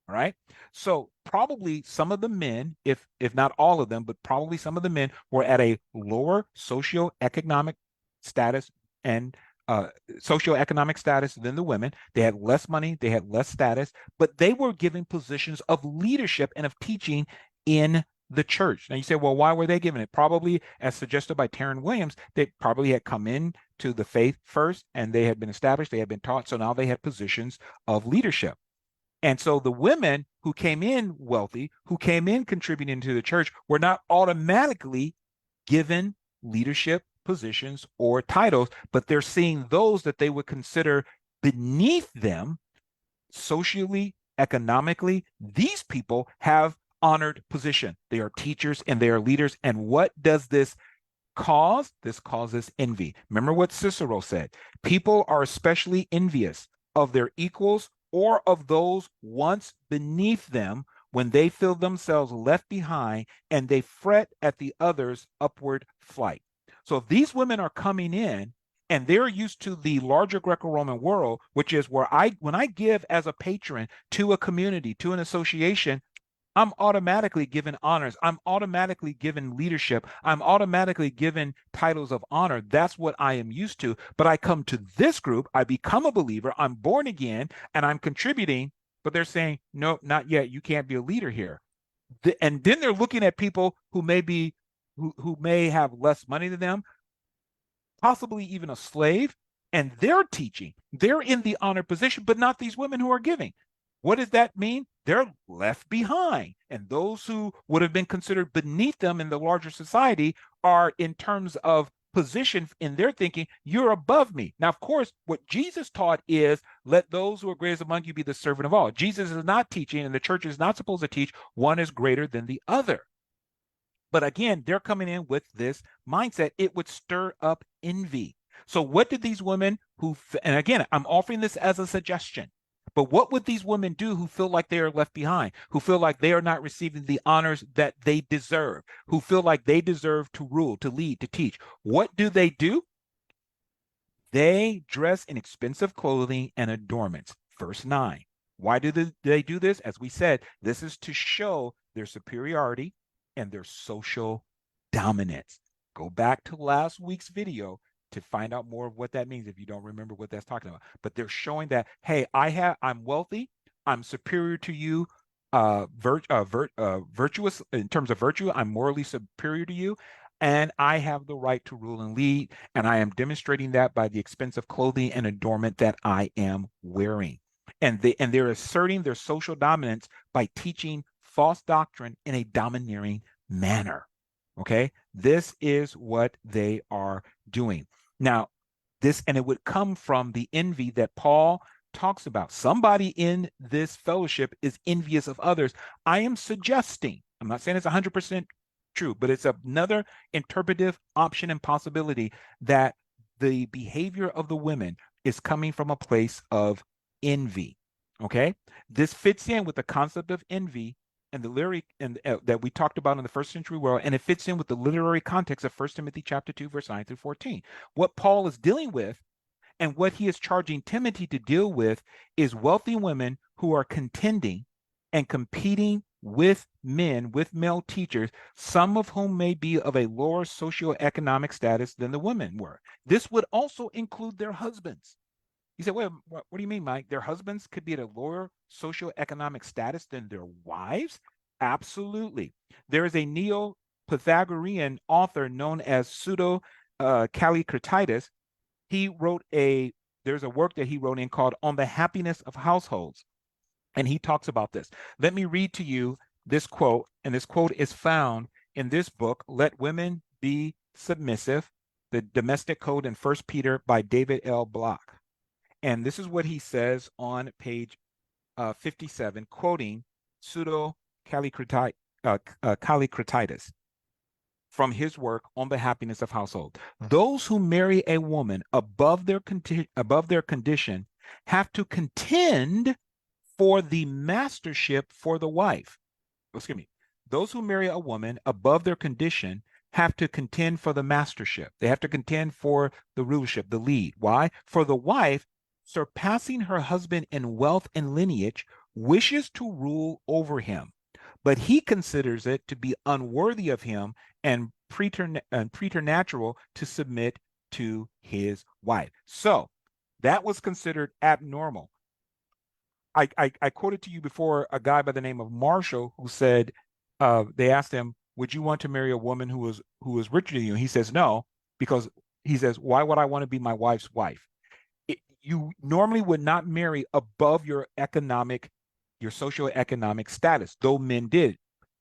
All right. So probably some of the men, if not all of them, but probably some of the men were at a lower socioeconomic status and socioeconomic status than the women. They had less money, they had less status, but they were given positions of leadership and of teaching in the church. Now you say, well, why were they given it? Probably, as suggested by Taryn Williams, they probably had come in to the faith first and they had been established, they had been taught, so now they had positions of leadership. And so the women who came in wealthy, who came in contributing to the church, were not automatically given leadership positions or titles, but they're seeing those that they would consider beneath them socially, economically. These people have honored position. They are teachers and they are leaders. And what does this cause? This causes envy. Remember what Cicero said. People are especially envious of their equals or of those once beneath them when they feel themselves left behind, and they fret at the others' upward flight. So if these women are coming in and they're used to the larger Greco-Roman world, which is where when I give as a patron to a community, to an association, I'm automatically given honors. I'm automatically given leadership. I'm automatically given titles of honor. That's what I am used to. But I come to this group, I become a believer, I'm born again, and I'm contributing, but they're saying, no, not yet. You can't be a leader here. And then they're looking at people who may have less money than them, possibly even a slave, and they're teaching. They're in the honored position, but not these women who are giving. What does that mean? They're left behind. And those who would have been considered beneath them in the larger society are, in terms of position in their thinking, you're above me. Now, of course, what Jesus taught is let those who are greatest among you be the servant of all. Jesus is not teaching, and the church is not supposed to teach one is greater than the other. But again, they're coming in with this mindset. It would stir up envy. So what did these women and again, I'm offering this as a suggestion, but what would these women do who feel like they are left behind, who feel like they are not receiving the honors that they deserve, who feel like they deserve to rule, to lead, to teach? What do? They dress in expensive clothing and adornments. Verse 9. Why do they do this? As we said, this is to show their superiority and their social dominance. Go back to last week's video to find out more of what that means if you don't remember what that's talking about. But they're showing that, hey, I'm wealthy, I'm superior to you, virtuous in terms of virtue, I'm morally superior to you, and I have the right to rule and lead, and I am demonstrating that by the expensive clothing and adornment that I am wearing. And they're asserting their social dominance by teaching false doctrine in a domineering manner. Okay, this is what they are doing. Now, and it would come from the envy that Paul talks about. Somebody in this fellowship is envious of others. I am suggesting, I'm not saying it's 100% true, but it's another interpretive option and possibility that the behavior of the women is coming from a place of envy. Okay, this fits in with the concept of envy and the lyric and that we talked about in the first century world, and it fits in with the literary context of 1 Timothy chapter 2, verse 9 through 14. What Paul is dealing with and what he is charging Timothy to deal with is wealthy women who are contending and competing with men, with male teachers, some of whom may be of a lower socioeconomic status than the women were. This would also include their husbands. You said, well, what do you mean, Mike? Their husbands could be at a lower socioeconomic status than their wives? Absolutely. There is a Neo-Pythagorean author known as Pseudo Callicratidas. There's a work that he wrote in called On the Happiness of Households. And he talks about this. Let me read to you this quote, and this quote is found in this book, Let Women Be Submissive, The Domestic Code in 1 Peter by David L. Block. And this is what he says on page 57, quoting Pseudo Callicratidas from his work on the happiness of household. Those who marry a woman above their condition have to contend for the mastership for the wife. Excuse me. Those who marry a woman above their condition have to contend for the mastership. They have to contend for the rulership, the lead. Why? For the wife, surpassing her husband in wealth and lineage, wishes to rule over him, but he considers it to be unworthy of him and preternatural to submit to his wife. So that was considered abnormal. I quoted to you before a guy by the name of Marshall who said, they asked him, would you want to marry a woman who was richer than you? He says, no, because he says, why would I want to be my wife's wife? You normally would not marry above your socioeconomic status, though men did.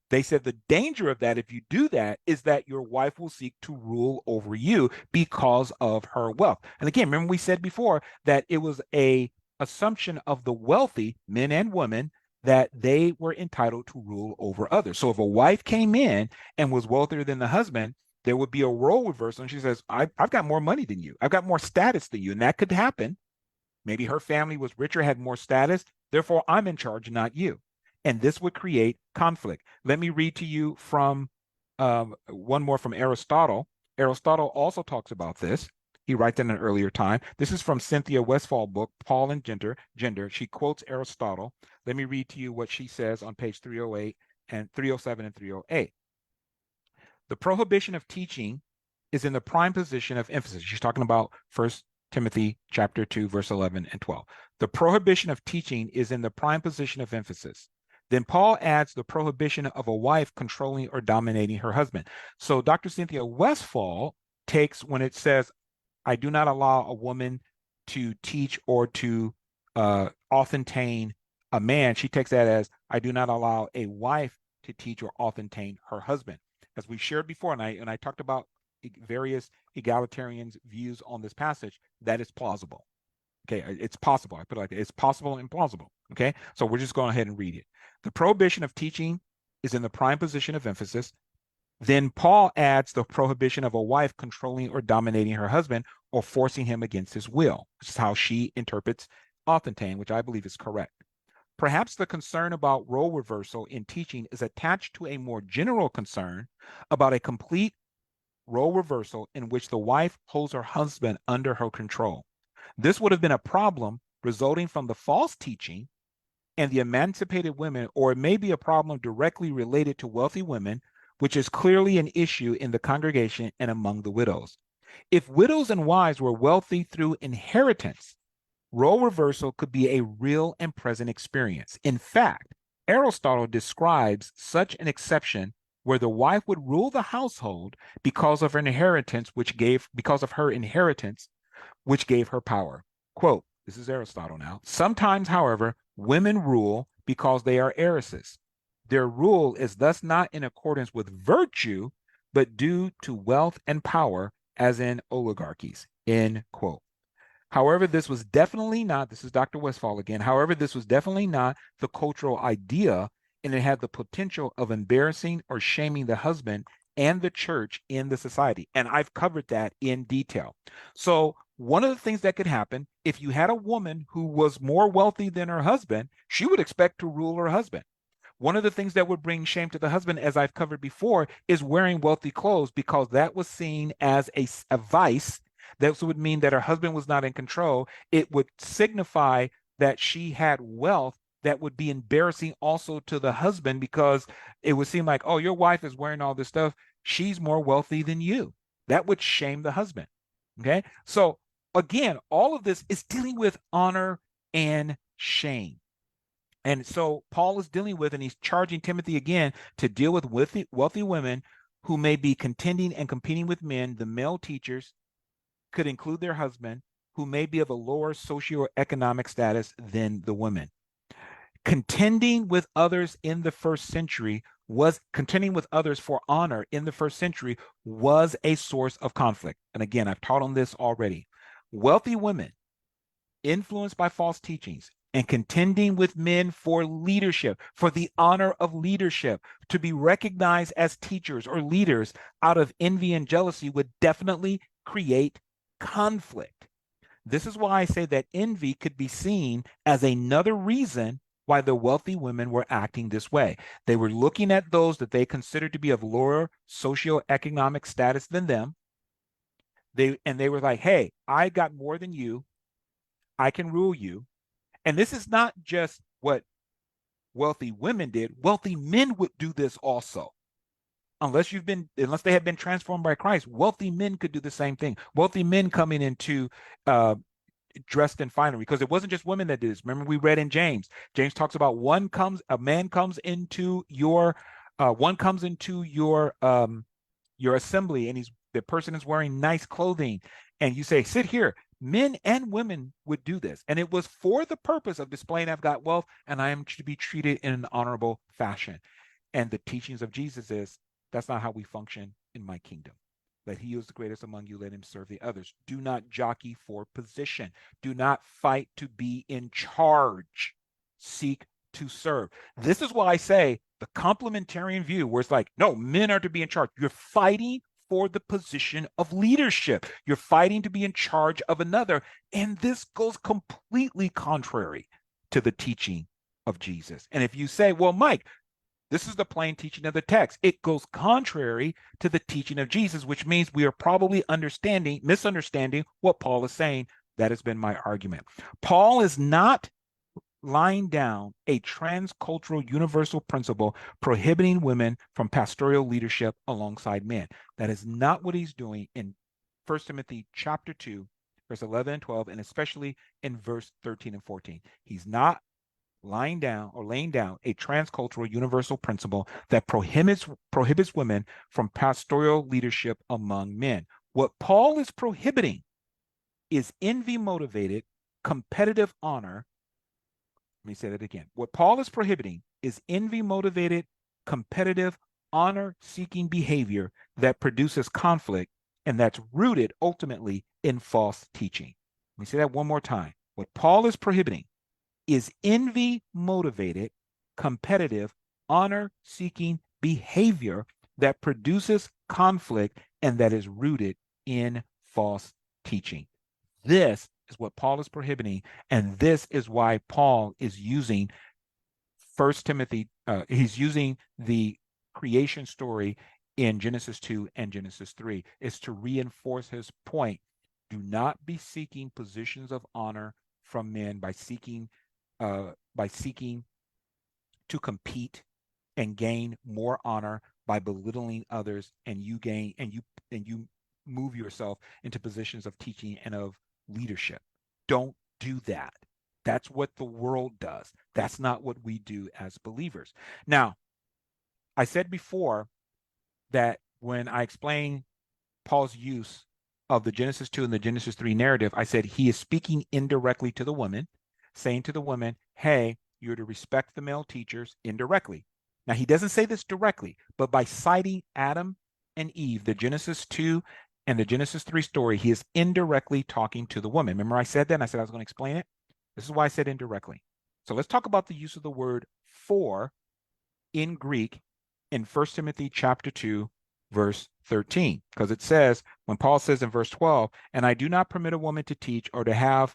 They said the danger of that, if you do that, is that your wife will seek to rule over you because of her wealth. And again, remember we said before that it was a assumption of the wealthy, men and women, that they were entitled to rule over others. So if a wife came in and was wealthier than the husband, there would be a role reversal. And she says, I've got more money than you. I've got more status than you. And that could happen. Maybe her family was richer, had more status. Therefore, I'm in charge, not you. And this would create conflict. Let me read to you from one more from Aristotle. Aristotle also talks about this. He writes in an earlier time. This is from Cynthia Westfall's book, Paul and Gender. She quotes Aristotle. Let me read to you what she says on page 308 and 307 and 308. The prohibition of teaching is in the prime position of emphasis. She's talking about 1 Timothy chapter 2, verse 11 and 12. The prohibition of teaching is in the prime position of emphasis. Then Paul adds the prohibition of a wife controlling or dominating her husband. So Dr. Cynthia Westfall takes when it says, I do not allow a woman to teach or to authentiate a man, she takes that as, I do not allow a wife to teach or authentate her husband. As we shared before, and I talked about various egalitarians' views on this passage, that is plausible. Okay, it's possible. I put it like that. It's possible and plausible. Okay, so we're just going ahead and read it. The prohibition of teaching is in the prime position of emphasis. Then Paul adds the prohibition of a wife controlling or dominating her husband or forcing him against his will. This is how she interprets Augmentin, which I believe is correct. Perhaps the concern about role reversal in teaching is attached to a more general concern about a complete role reversal in which the wife holds her husband under her control. This would have been a problem resulting from the false teaching and the emancipated women, or it may be a problem directly related to wealthy women, which is clearly an issue in the congregation and among the widows. If widows and wives were wealthy through inheritance, role reversal could be a real and present experience. In fact, Aristotle describes such an exception where the wife would rule the household because of her inheritance, which gave her power. Quote, this is Aristotle now. Sometimes, however, women rule because they are heiresses. Their rule is thus not in accordance with virtue, but due to wealth and power, as in oligarchies, end quote. However, this was definitely not, this is Dr. Westphal again, however, this was definitely not the cultural idea, and it had the potential of embarrassing or shaming the husband and the church in the society. And I've covered that in detail. So one of the things that could happen, if you had a woman who was more wealthy than her husband, she would expect to rule her husband. One of the things that would bring shame to the husband, as I've covered before, is wearing wealthy clothes, because that was seen as a vice. That would mean that her husband was not in control. It would signify that she had wealth that would be embarrassing also to the husband, because it would seem like, oh, your wife is wearing all this stuff. She's more wealthy than you. That would shame the husband. Okay. So again, all of this is dealing with honor and shame. And so Paul is dealing with, and he's charging Timothy again to deal with wealthy women who may be contending and competing with men. The male teachers could include their husband, who may be of a lower socioeconomic status than the women. Contending with others in the first century was contending with others for honor in the first century was a source of conflict. And again, I've taught on this already. Wealthy women influenced by false teachings and contending with men for leadership, for the honor of leadership, to be recognized as teachers or leaders out of envy and jealousy would definitely create conflict. This is why I say that envy could be seen as another reason why the wealthy women were acting this way. They were looking at those that they considered to be of lower socioeconomic status than them. They were like, hey, I got more than you. I can rule you. And this is not just what wealthy women did. Wealthy men would do this also. Unless they have been transformed by Christ, wealthy men could do the same thing. Wealthy men coming into dressed in finery, because it wasn't just women that did this. Remember, we read in James. James talks about a man comes into your your assembly, and the person is wearing nice clothing, and you say, sit here. Men and women would do this, and it was for the purpose of displaying, I've got wealth and I am to be treated in an honorable fashion. And the teachings of Jesus is, that's not how we function in my kingdom. Let he who is the greatest among you, let him serve the others. Do not jockey for position. Do not fight to be in charge. Seek to serve. This is why I say the complementarian view, where it's like, no, men are to be in charge. You're fighting for the position of leadership. You're fighting to be in charge of another. And this goes completely contrary to the teaching of Jesus. And if you say, well, Mike, this is the plain teaching of the text, it goes contrary to the teaching of Jesus, which means we are probably misunderstanding what Paul is saying. That has been my argument. Paul is not laying down a transcultural universal principle prohibiting women from pastoral leadership alongside men. That is not what he's doing in 1 Timothy chapter 2, verse 11 and 12, and especially in verse 13 and 14. He's not laying down a transcultural universal principle that prohibits women from pastoral leadership among men. What Paul is prohibiting is envy-motivated, competitive honor. Let me say that again. What Paul is prohibiting is envy-motivated, competitive, honor-seeking behavior that produces conflict and that's rooted ultimately in false teaching. Let me say that one more time. What Paul is prohibiting is envy-motivated, competitive, honor-seeking behavior that produces conflict and that is rooted in false teaching. This is what Paul is prohibiting, and this is why Paul is using First Timothy. He's using the creation story in Genesis 2 and Genesis 3 is to reinforce his point. Do not be seeking positions of honor from men by seeking to compete and gain more honor by belittling others, and you move yourself into positions of teaching and of leadership. Don't do that. That's what the world does. That's not what we do as believers. Now, I said before that when I explain Paul's use of the Genesis 2 and the Genesis 3 narrative, I said he is speaking indirectly to the woman, saying to the woman, hey, you're to respect the male teachers indirectly. Now, he doesn't say this directly, but by citing Adam and Eve, the Genesis 2 and the Genesis 3 story, he is indirectly talking to the woman. Remember I said that, and I said I was going to explain it? This is why I said indirectly. So let's talk about the use of the word for in Greek in 1 Timothy chapter 2, verse 13, because it says, when Paul says in verse 12, and I do not permit a woman to teach or to have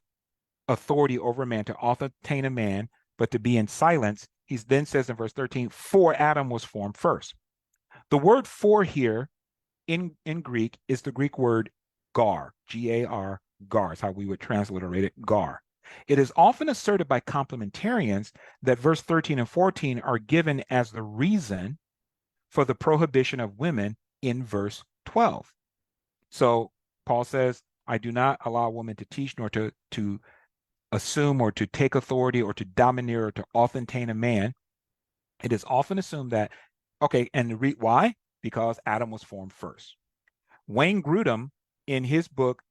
authority over a man, to obtain a man, but to be in silence, he then says in verse 13, for Adam was formed first. The word for here in Greek is the Greek word gar, G-A-R, gar, is how we would transliterate it, gar. It is often asserted by complementarians that verse 13 and 14 are given as the reason for the prohibition of women in verse 12. So Paul says, I do not allow a woman to teach, nor to assume or to take authority or to domineer or to obtain a man. It is often assumed that, okay, and why? Because Adam was formed first. Wayne Grudem, in his book,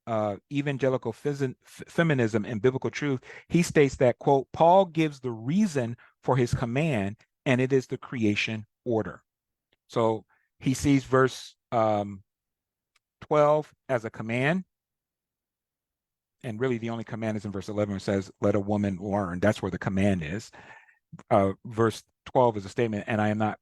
Evangelical Feminism and Biblical Truth, he states that, quote, Paul gives the reason for his command, and it is the creation order. So he sees verse 12 as a command. And really the only command is in verse 11, it says, let a woman learn. That's where the command is. Verse 12 is a statement, and I'm not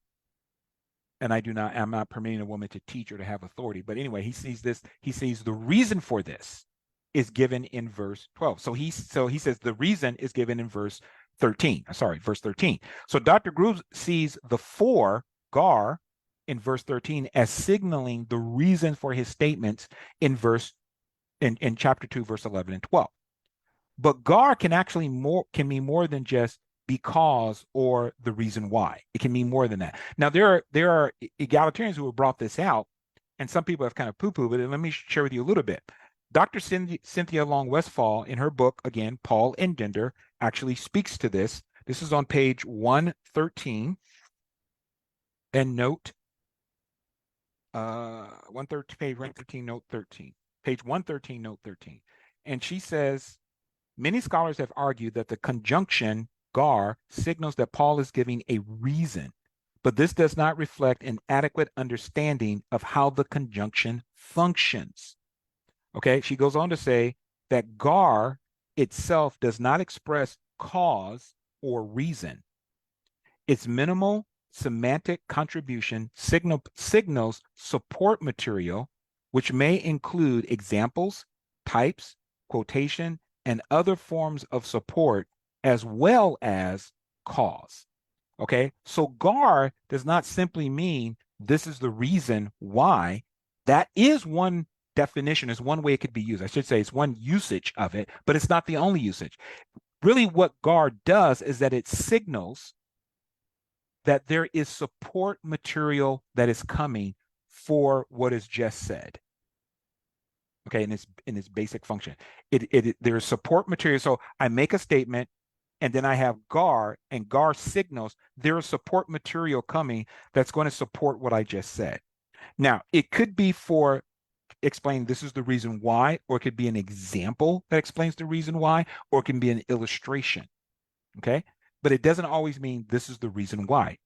permitting a woman to teach or to have authority. But anyway, he sees the reason for this is given in verse 12. So he says the reason is given in verse 13. Verse 13. So Dr. Groves sees the for, gar, in verse 13 as signaling the reason for his statements in chapter 2, verse 11 and 12. But gar can mean more than just because or the reason why. It can mean more than that. Now, there are egalitarians who have brought this out, and some people have kind of poo-pooed it, and let me share with you a little bit. Dr. Cynthia Long Westfall, in her book, again, Paul and Gender, actually speaks to this. This is on page 113, and note, page 113, note 13. Page 113, note 13. And she says, many scholars have argued that the conjunction gar signals that Paul is giving a reason, but this does not reflect an adequate understanding of how the conjunction functions. Okay, she goes on to say that gar itself does not express cause or reason. Its minimal semantic contribution signals support material, which may include examples, types, quotation, and other forms of support, as well as cause. Okay, so gar does not simply mean this is the reason why. That is one definition, is one way it could be used. I should say it's one usage of it, but it's not the only usage. Really, what gar does is that it signals that there is support material that is coming for what is just said. Okay, in its basic function, there is support material. So I make a statement, and then I have gar, and gar signals there is support material coming that's going to support what I just said. Now, it could be for explaining this is the reason why, or it could be an example that explains the reason why, or it can be an illustration. Okay, but it doesn't always mean this is the reason why.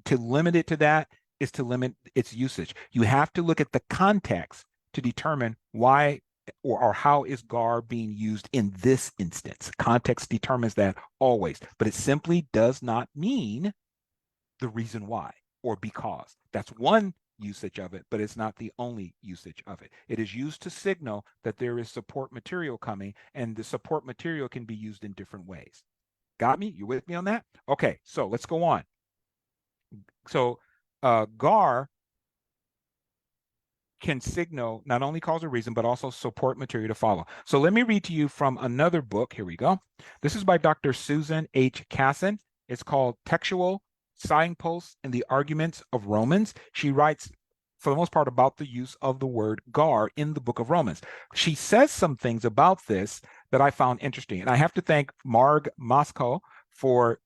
To limit it to that is to limit its usage. You have to look at the context to determine why or how is gar being used in this instance. Context determines that always, but it simply does not mean the reason why or because. That's one usage of it, but it's not the only usage of it. It is used to signal that there is support material coming, and the support material can be used in different ways. Got me? You with me on that? Okay, so let's go on. So GAR can signal not only cause a reason, but also support material to follow. So let me read to you from another book. Here we go. This is by Dr. Susan H. Casson. It's called Textual Signposts in the Arguments of Romans. She writes, for the most part, about the use of the word GAR in the book of Romans. She says some things about this that I found interesting. And I have to thank Marg Moscow for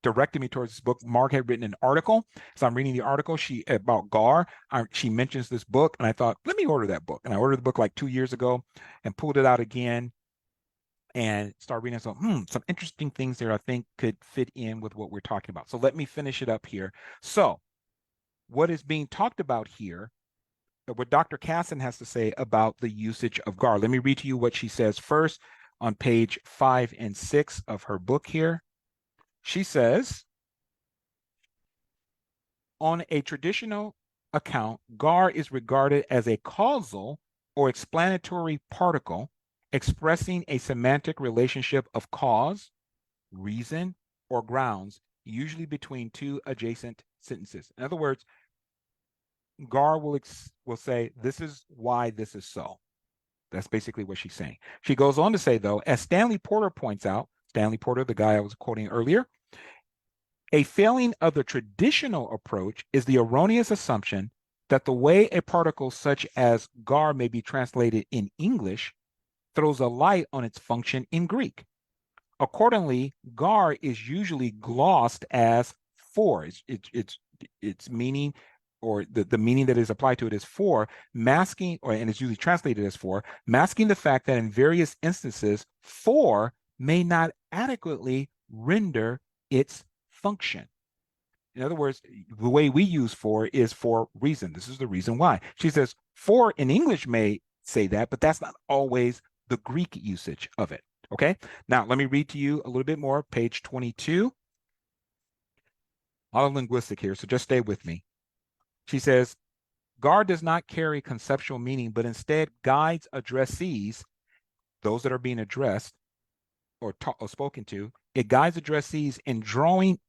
directing me towards this book. Mark had written an article, so I'm reading the article about GAR. She mentions this book, and I thought, let me order that book. And I ordered the book like 2 years ago, and pulled it out again, and started reading. So, some interesting things there I think could fit in with what we're talking about. So let me finish it up here. So, what is being talked about here? What Dr. Casson has to say about the usage of GAR. Let me read to you what she says first on page 5 and 6 of her book here. She says, on a traditional account, GAR is regarded as a causal or explanatory particle expressing a semantic relationship of cause, reason, or grounds, usually between two adjacent sentences. In other words, GAR will say, this is why this is so. That's basically what she's saying. She goes on to say, though, as Stanley Porter points out, Stanley Porter, the guy I was quoting earlier, a failing of the traditional approach is the erroneous assumption that the way a particle such as GAR may be translated in English throws a light on its function in Greek. Accordingly, GAR is usually glossed as for. Its meaning, or the meaning that is applied to it, is for, masking, and it's usually translated as for, masking the fact that in various instances, for may not adequately render its function. In other words, the way we use for is for reason. This is the reason why. She says for in English may say that, but that's not always the Greek usage of it. Okay, now let me read to you a little bit more, page 22. A lot of linguistic here, so just stay with me. She says, GAR does not carry conceptual meaning, but instead guides addressees, those that are being addressed or spoken to. It guides addressees in drawing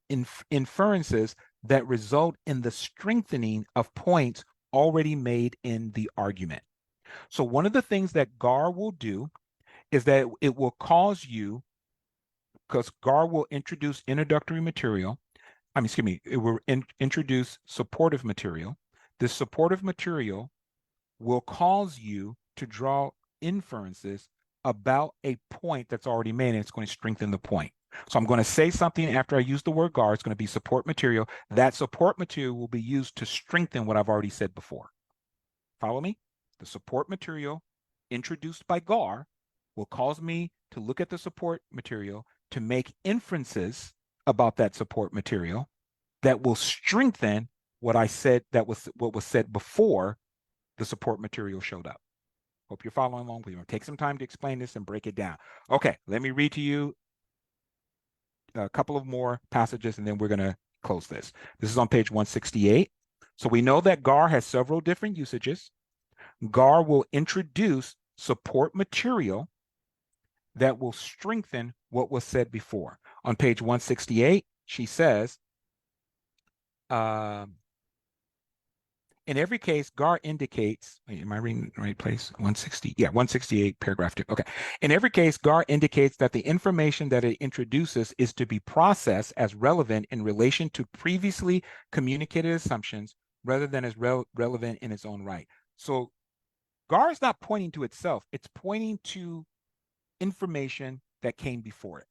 inferences that result in the strengthening of points already made in the argument. So one of the things that GAR will do is that it will cause you, because GAR will introduce introductory material, it will introduce supportive material. This supportive material will cause you to draw inferences about a point that's already made, and it's going to strengthen the point. So I'm going to say something after I use the word GAR. It's going to be support material. That support material will be used to strengthen what I've already said before. Follow me? The support material introduced by GAR will cause me to look at the support material to make inferences about that support material that will strengthen what I said, what was said before the support material showed up. Hope you're following along. We're going to take some time to explain this and break it down. Okay, let me read to you a couple of more passages, and then we're going to close this. This is on page 168. So we know that GAR has several different usages. GAR will introduce support material that will strengthen what was said before. On page 168, she says, in every case, GAR indicates, wait, am I reading the right place? 160, yeah, 168, paragraph 2. Okay. In every case, GAR indicates that the information that it introduces is to be processed as relevant in relation to previously communicated assumptions rather than as relevant in its own right. So GAR is not pointing to itself, it's pointing to information that came before it.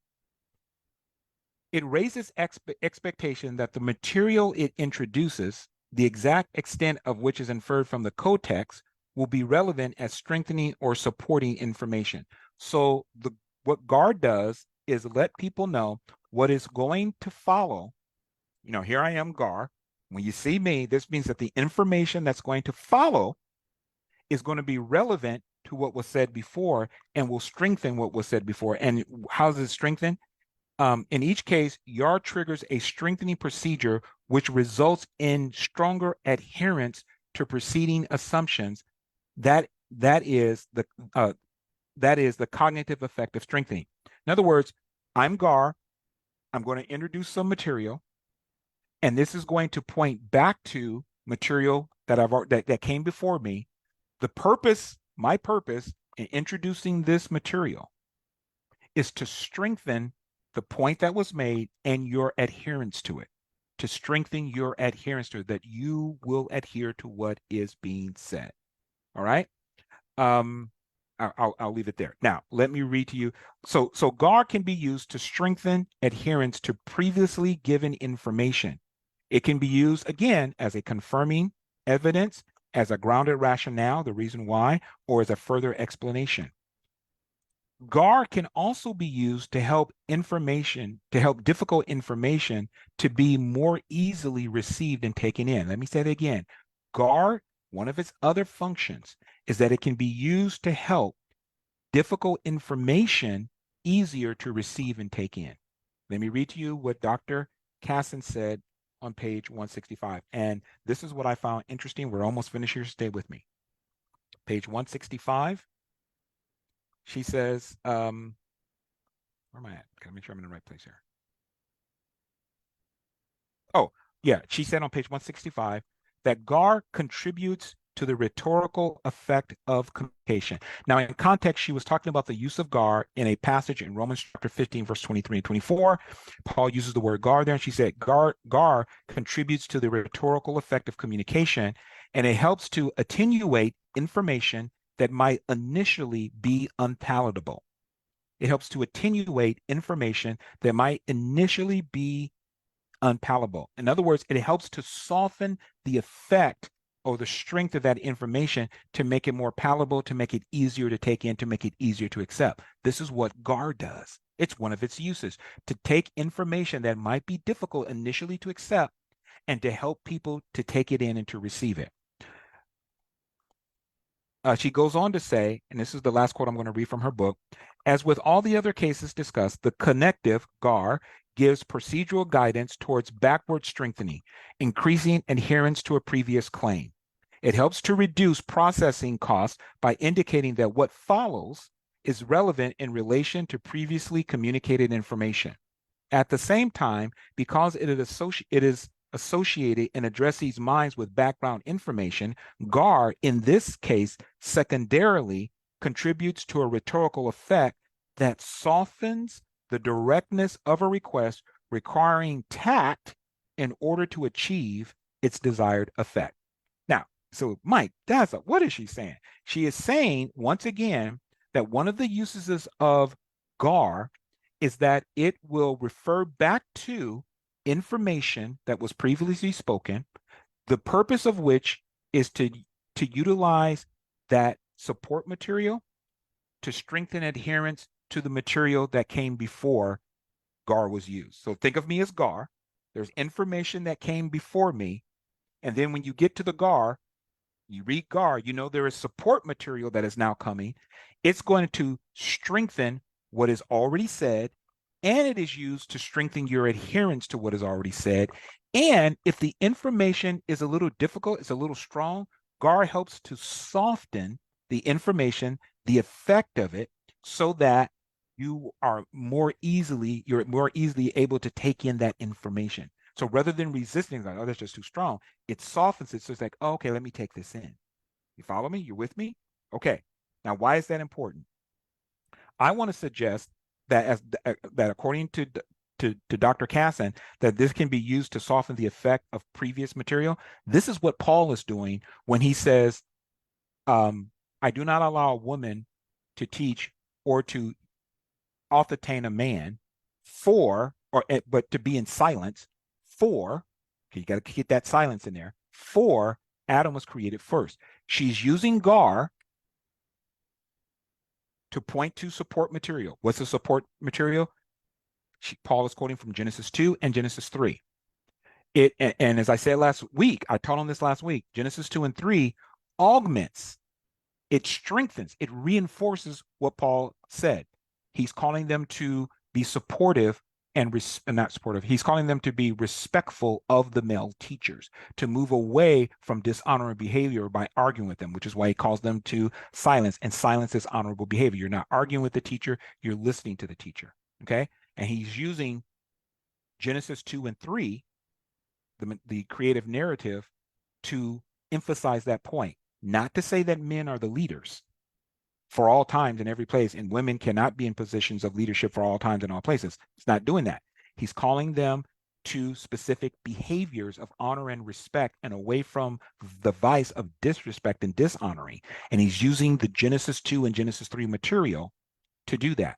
It raises expectation that the material it introduces, the exact extent of which is inferred from the codex, will be relevant as strengthening or supporting information. So what GAR does is let people know what is going to follow. You know, here I am, GAR. When you see me, this means that the information that's going to follow is going to be relevant to what was said before and will strengthen what was said before. And how does it strengthen? In each case, YAR triggers a strengthening procedure which results in stronger adherence to preceding assumptions. That that is the uh, that is the cognitive effect of strengthening. In other words, I'm GAR. I'm going to introduce some material, and this is going to point back to material that came before me. My purpose in introducing this material is to strengthen the point that was made and your adherence to it, to strengthen your adherence to it, that you will adhere to what is being said. All right. Um, I'll leave it there. Now, let me read to you. So GAR can be used to strengthen adherence to previously given information. It can be used again as a confirming evidence, as a grounded rationale, the reason why, or as a further explanation. GAR can also be used to help difficult information to be more easily received and taken in. Let me say that again. GAR, one of its other functions is that it can be used to help difficult information easier to receive and take in. Let me read to you what Dr. Casson said on page 165. And this is what I found interesting. We're almost finished here. Stay with me. Page 165. She says, where am I at? Gotta make sure I'm in the right place here. Oh, yeah. She said on page 165 that GAR contributes to the rhetorical effect of communication. Now, in context, she was talking about the use of GAR in a passage in Romans chapter 15, verse 23 and 24. Paul uses the word GAR there, and she said GAR contributes to the rhetorical effect of communication, and it helps to attenuate information that might initially be unpalatable. It helps to attenuate information that might initially be unpalatable. In other words, it helps to soften the effect or the strength of that information to make it more palatable, to make it easier to take in, to make it easier to accept. This is what GAR does. It's one of its uses, to take information that might be difficult initially to accept and to help people to take it in and to receive it. She goes on to say, and this is the last quote I'm going to read from her book, as with all the other cases discussed, the connective GAR gives procedural guidance towards backward strengthening, increasing adherence to a previous claim. It helps to reduce processing costs by indicating that what follows is relevant in relation to previously communicated information. At the same time, because it is associated and addresses minds with background information, GAR, in this case, secondarily contributes to a rhetorical effect that softens the directness of a request, requiring tact in order to achieve its desired effect. Now, so Mike, what is she saying? She is saying, once again, that one of the uses of GAR is that it will refer back to information that was previously spoken, the purpose of which is to utilize that support material to strengthen adherence to the material that came before GAR was used. So think of me as GAR. There's information that came before me. And then when you get to the GAR, you read GAR, you know there is support material that is now coming. It's going to strengthen what is already said, and it is used to strengthen your adherence to what is already said. And if the information is a little difficult, it's a little strong, GAR helps to soften the information, the effect of it, so that you're more easily able to take in that information. So rather than resisting, like, oh, that's just too strong, it softens it. So it's like, oh, okay, let me take this in. You follow me? You're with me? Okay. Now, why is that important? I want to suggest that that according to Dr. Casson, that this can be used to soften the effect of previous material. This is what Paul is doing when he says, I do not allow a woman to teach or to authortain a man but to be in silence okay, you got to get that silence in there, for Adam was created first. She's using GAR to point to support material. What's the support material? Paul is quoting from Genesis 2 and Genesis 3. And as I said last week, I taught on this last week, Genesis 2 and 3 augments, it strengthens, it reinforces what Paul said. He's calling them to be supportive and not supportive. He's calling them to be respectful of the male teachers, to move away from dishonorable behavior by arguing with them, which is why he calls them to silence. And silence is honorable behavior. You're not arguing with the teacher, you're listening to the teacher. Okay. And he's using Genesis 2 and 3, the creative narrative, to emphasize that point. Not to say that men are the leaders for all times in every place, and women cannot be in positions of leadership for all times in all places. It's not doing that. He's calling them to specific behaviors of honor and respect and away from the vice of disrespect and dishonoring. And he's using the Genesis 2 and Genesis 3 material to do that.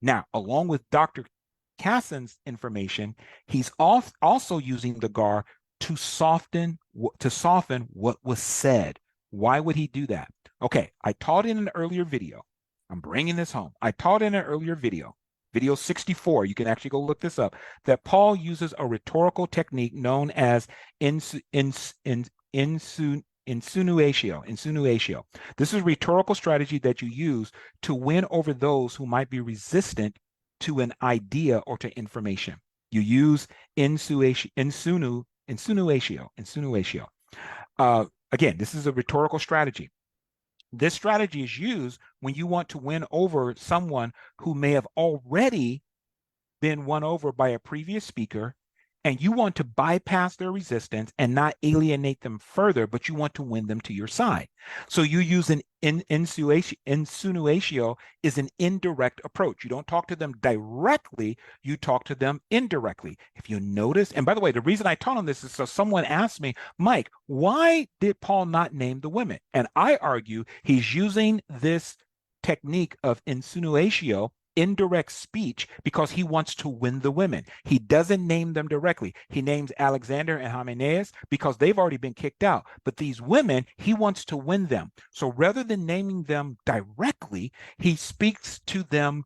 Now, along with Dr. Cassin's information, he's also using the GAR to soften what was said. Why would he do that? Okay, I taught in an earlier video. I'm bringing this home. I taught in an earlier video, video 64. You can actually go look this up. That Paul uses a rhetorical technique known as insinuatio. This is a rhetorical strategy that you use to win over those who might be resistant to an idea or to information. You use insinuatio. Again, this is a rhetorical strategy. This strategy is used when you want to win over someone who may have already been won over by a previous speaker, and you want to bypass their resistance and not alienate them further, but you want to win them to your side. So you use an insinuatio is an indirect approach. You don't talk to them directly, you talk to them indirectly. If you notice, and by the way, the reason I taught on this is so someone asked me, Mike, why did Paul not name the women? And I argue he's using this technique of insinuatio, indirect speech, because he wants to win the women. He doesn't name them directly. He names Alexander and Hymenaeus because they've already been kicked out. But these women, he wants to win them. So rather than naming them directly, he speaks to them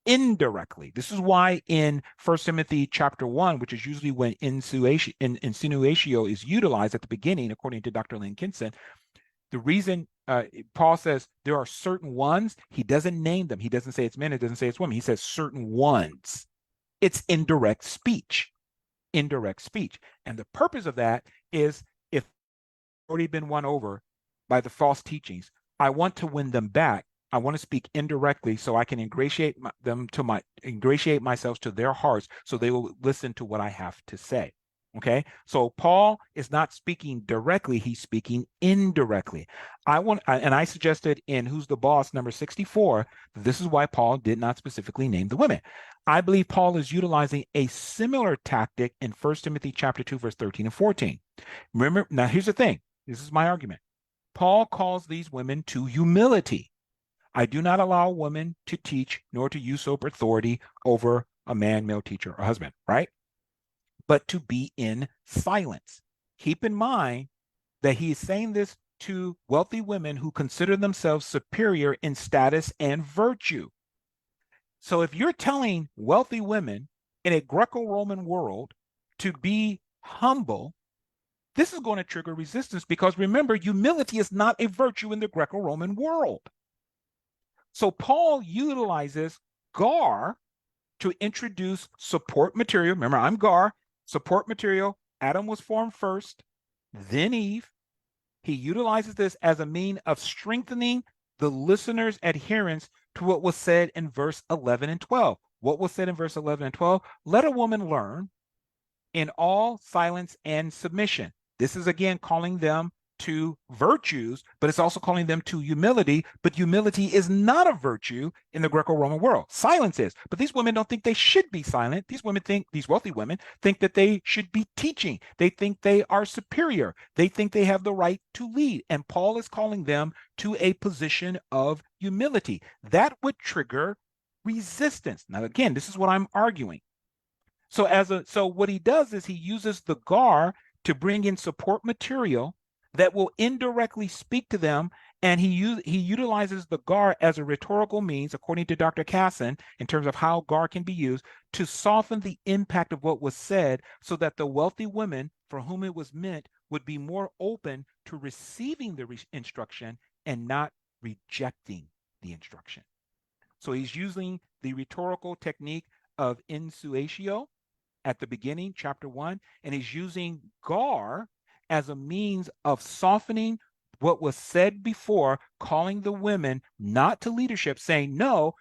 indirectly. This is why in 1 Timothy chapter 1, which is usually when insinuatio is utilized at the beginning, according to Dr. Lynn Kinson, the reason Paul says there are certain ones, he doesn't name them. He doesn't say it's men, it doesn't say it's women. He says certain ones. It's indirect speech. Indirect speech. And the purpose of that is if already been won over by the false teachings, I want to win them back. I want to speak indirectly so I can ingratiate myself to their hearts so they will listen to what I have to say. Okay, so Paul is not speaking directly, he's speaking indirectly. And I suggested in Who's the Boss, number 64, this is why Paul did not specifically name the women. I believe Paul is utilizing a similar tactic in 1 Timothy chapter 2, verse 13 and 14. Remember, now here's the thing. This is my argument. Paul calls these women to humility. I do not allow a woman to teach nor to usurp authority over a man, male teacher, or husband, right? But to be in silence. Keep in mind that he is saying this to wealthy women who consider themselves superior in status and virtue. So if you're telling wealthy women in a Greco-Roman world to be humble, this is going to trigger resistance because remember, humility is not a virtue in the Greco-Roman world. So Paul utilizes Gar to introduce support material. Remember, I'm Gar. Support material. Adam was formed first, then Eve. He utilizes this as a mean of strengthening the listener's adherence to what was said in verse 11 and 12. What was said in verse 11 and 12? Let a woman learn in all silence and submission. This is again calling them to virtues, but it's also calling them to humility. But humility is not a virtue in the Greco-Roman world. Silence is. But these women don't think they should be silent. These wealthy women think that they should be teaching. They think they are superior. They think they have the right to lead. And Paul is calling them to a position of humility. That would trigger resistance. Now, again, this is what I'm arguing. So what he does is he uses the GAR to bring in support material that will indirectly speak to them, and he utilizes the GAR as a rhetorical means, according to Dr. Cassin, in terms of how GAR can be used to soften the impact of what was said so that the wealthy women for whom it was meant would be more open to receiving the instruction and not rejecting the instruction. So he's using the rhetorical technique of insuatio at the beginning, chapter 1, and he's using gar as a means of softening what was said before, calling the women not to leadership, saying, no,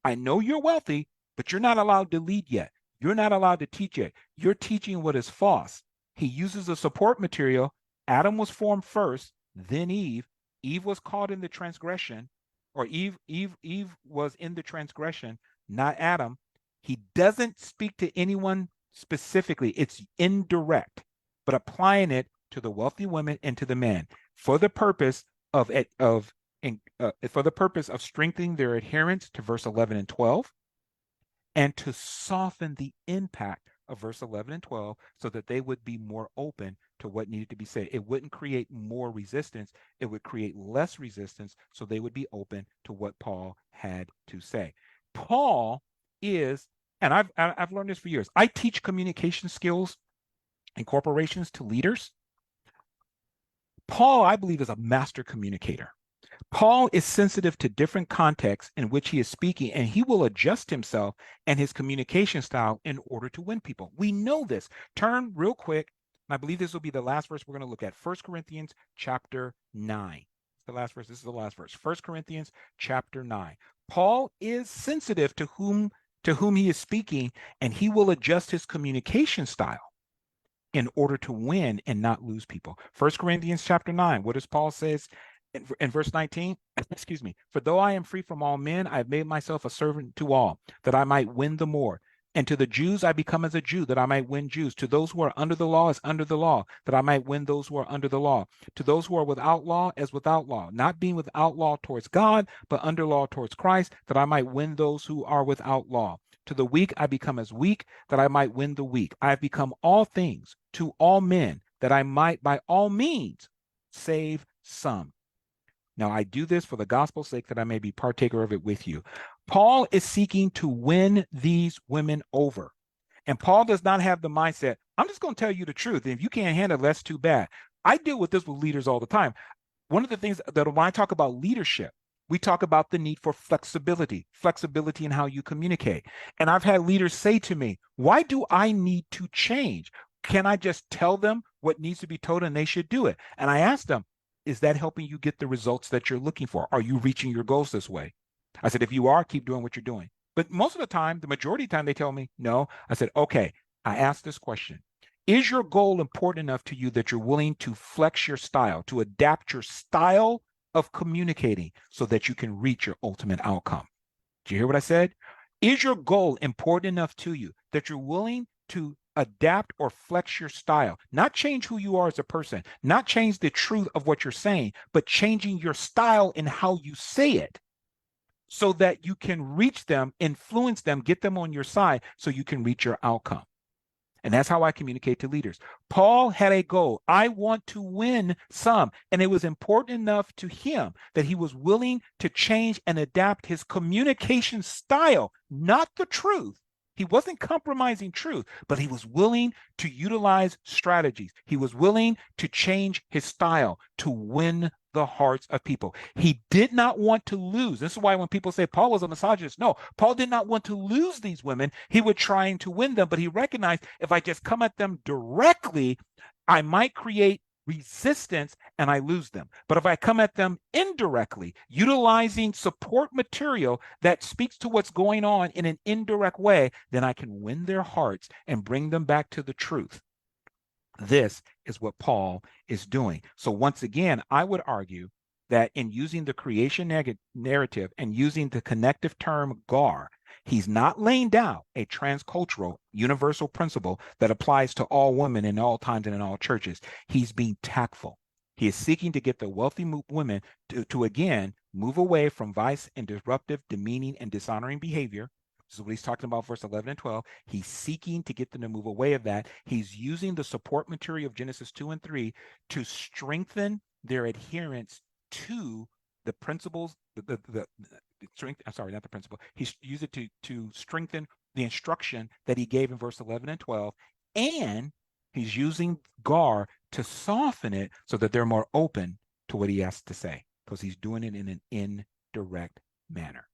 I know you're wealthy, but you're not allowed to lead yet. You're not allowed to teach yet. You're teaching what is false. He uses a support material. Adam was formed first, then Eve. Eve was caught in the transgression, or Eve was in the transgression, not Adam. He doesn't speak to anyone specifically. It's indirect, but applying it to the wealthy women and to the men for the purpose of for the purpose of strengthening their adherence to verse 11 and 12, and to soften the impact of verse 11 and 12 so that they would be more open to what needed to be said. It wouldn't create more resistance, it would create less resistance so they would be open to what Paul had to say. Paul is, and I've learned this for years. I teach communication skills in corporations to leaders. Paul, I believe, is a master communicator. Paul is sensitive to different contexts in which he is speaking, and he will adjust himself and his communication style in order to win people. We know this. Turn real quick, and I believe this will be the last verse we're going to look at. 1 Corinthians chapter 9. It's the last verse. This is the last verse. 1 Corinthians chapter 9. Paul is sensitive to whom he is speaking, and he will adjust his communication style in order to win and not lose people. 1 Corinthians chapter 9. What does Paul says? In verse 19, excuse me, for though I am free from all men, I have made myself a servant to all, that I might win the more. And to the Jews I become as a Jew, that I might win Jews. To those who are under the law as under the law, that I might win those who are under the law. To those who are without law as without law, not being without law towards God, but under law towards Christ, that I might win those who are without law. To the weak I become as weak, that I might win the weak. I have become all things to all men, that I might by all means save some. Now I do this for the gospel's sake, that I may be partaker of it with you. Paul is seeking to win these women over. And Paul does not have the mindset, I'm just going to tell you the truth. And if you can't handle it, that's too bad. I deal with this with leaders all the time. One of the things that when I talk about leadership, we talk about the need for flexibility in how you communicate. And I've had leaders say to me, why do I need to change? Can I just tell them what needs to be told and they should do it? And I ask them, is that helping you get the results that you're looking for? Are you reaching your goals this way? I said, if you are, keep doing what you're doing. But most of the time, the majority of the time, they tell me no. I said, okay, I asked this question. Is your goal important enough to you that you're willing to flex your style, to adapt your style of communicating so that you can reach your ultimate outcome? Do you hear what I said? Is your goal important enough to you that you're willing to adapt or flex your style, not change who you are as a person, not change the truth of what you're saying, but changing your style in how you say it so that you can reach them, influence them, get them on your side so you can reach your outcome? And that's how I communicate to leaders. Paul had a goal. I want to win some. And it was important enough to him that he was willing to change and adapt his communication style, not the truth. He wasn't compromising truth, but he was willing to utilize strategies. He was willing to change his style to win the hearts of people. He did not want to lose. This is why when people say Paul was a misogynist, no, Paul did not want to lose these women. He was trying to win them, but he recognized if I just come at them directly, I might create resistance and I lose them. But if I come at them indirectly, utilizing support material that speaks to what's going on in an indirect way, then I can win their hearts and bring them back to the truth. This is what Paul is doing. So once again, I would argue that in using the creation narrative and using the connective term gar, he's not laying down a transcultural universal principle that applies to all women in all times and in all churches. He's being tactful. He is seeking to get the wealthy women to again move away from vice and disruptive, demeaning, and dishonoring behavior. This is what he's talking about, verse 11 and 12. He's seeking to get them to move away of that. He's using the support material of Genesis 2 and 3 to strengthen their adherence to the principles, strength. I'm sorry, not the principle. He's used it to strengthen the instruction that he gave in verse 11 and 12. And he's using gar to soften it so that they're more open to what he has to say, because he's doing it in an indirect manner.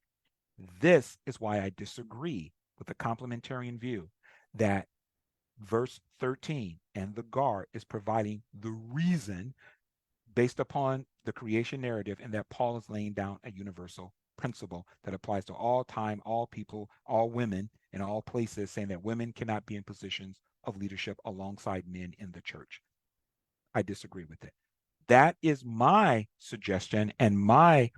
This is why I disagree with the complementarian view that verse 13 and the gar is providing the reason based upon the creation narrative, and that Paul is laying down a universal principle that applies to all time, all people, all women in all places, saying that women cannot be in positions of leadership alongside men in the church. I disagree with it. That is my suggestion and my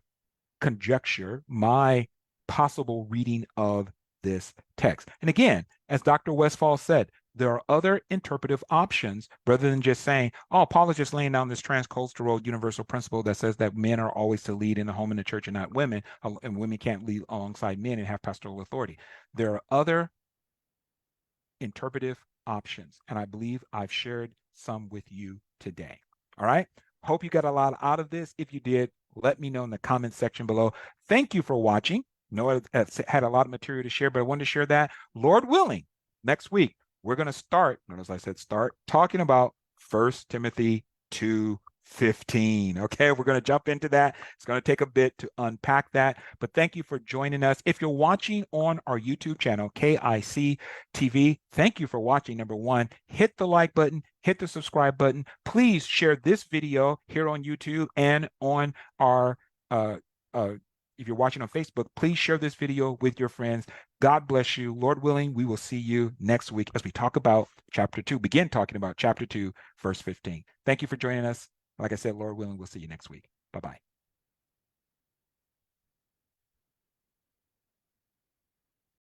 conjecture, my possible reading of this text. And again, as Dr. Westphal said, there are other interpretive options rather than just saying, oh, Paul is just laying down this transcultural universal principle that says that men are always to lead in the home and the church and not women, and women can't lead alongside men and have pastoral authority. There are other interpretive options, and I believe I've shared some with you today. All right. Hope you got a lot out of this. If you did, let me know in the comment section below. Thank you for watching. I know I had a lot of material to share, but I wanted to share that. Lord willing, next week, we're going to start, as I said, start talking about 1 Timothy 2:15. Okay, we're going to jump into that. It's going to take a bit to unpack that, but thank you for joining us. If you're watching on our YouTube channel, KIC TV, thank you for watching. Number one, hit the like button, hit the subscribe button. Please share this video here on YouTube and on our if you're watching on Facebook, please share this video with your friends. God bless you. Lord willing, we will see you next week as we talk about chapter 2, begin talking about chapter 2, verse 15. Thank you for joining us. Like I said, Lord willing, we'll see you next week. Bye-bye.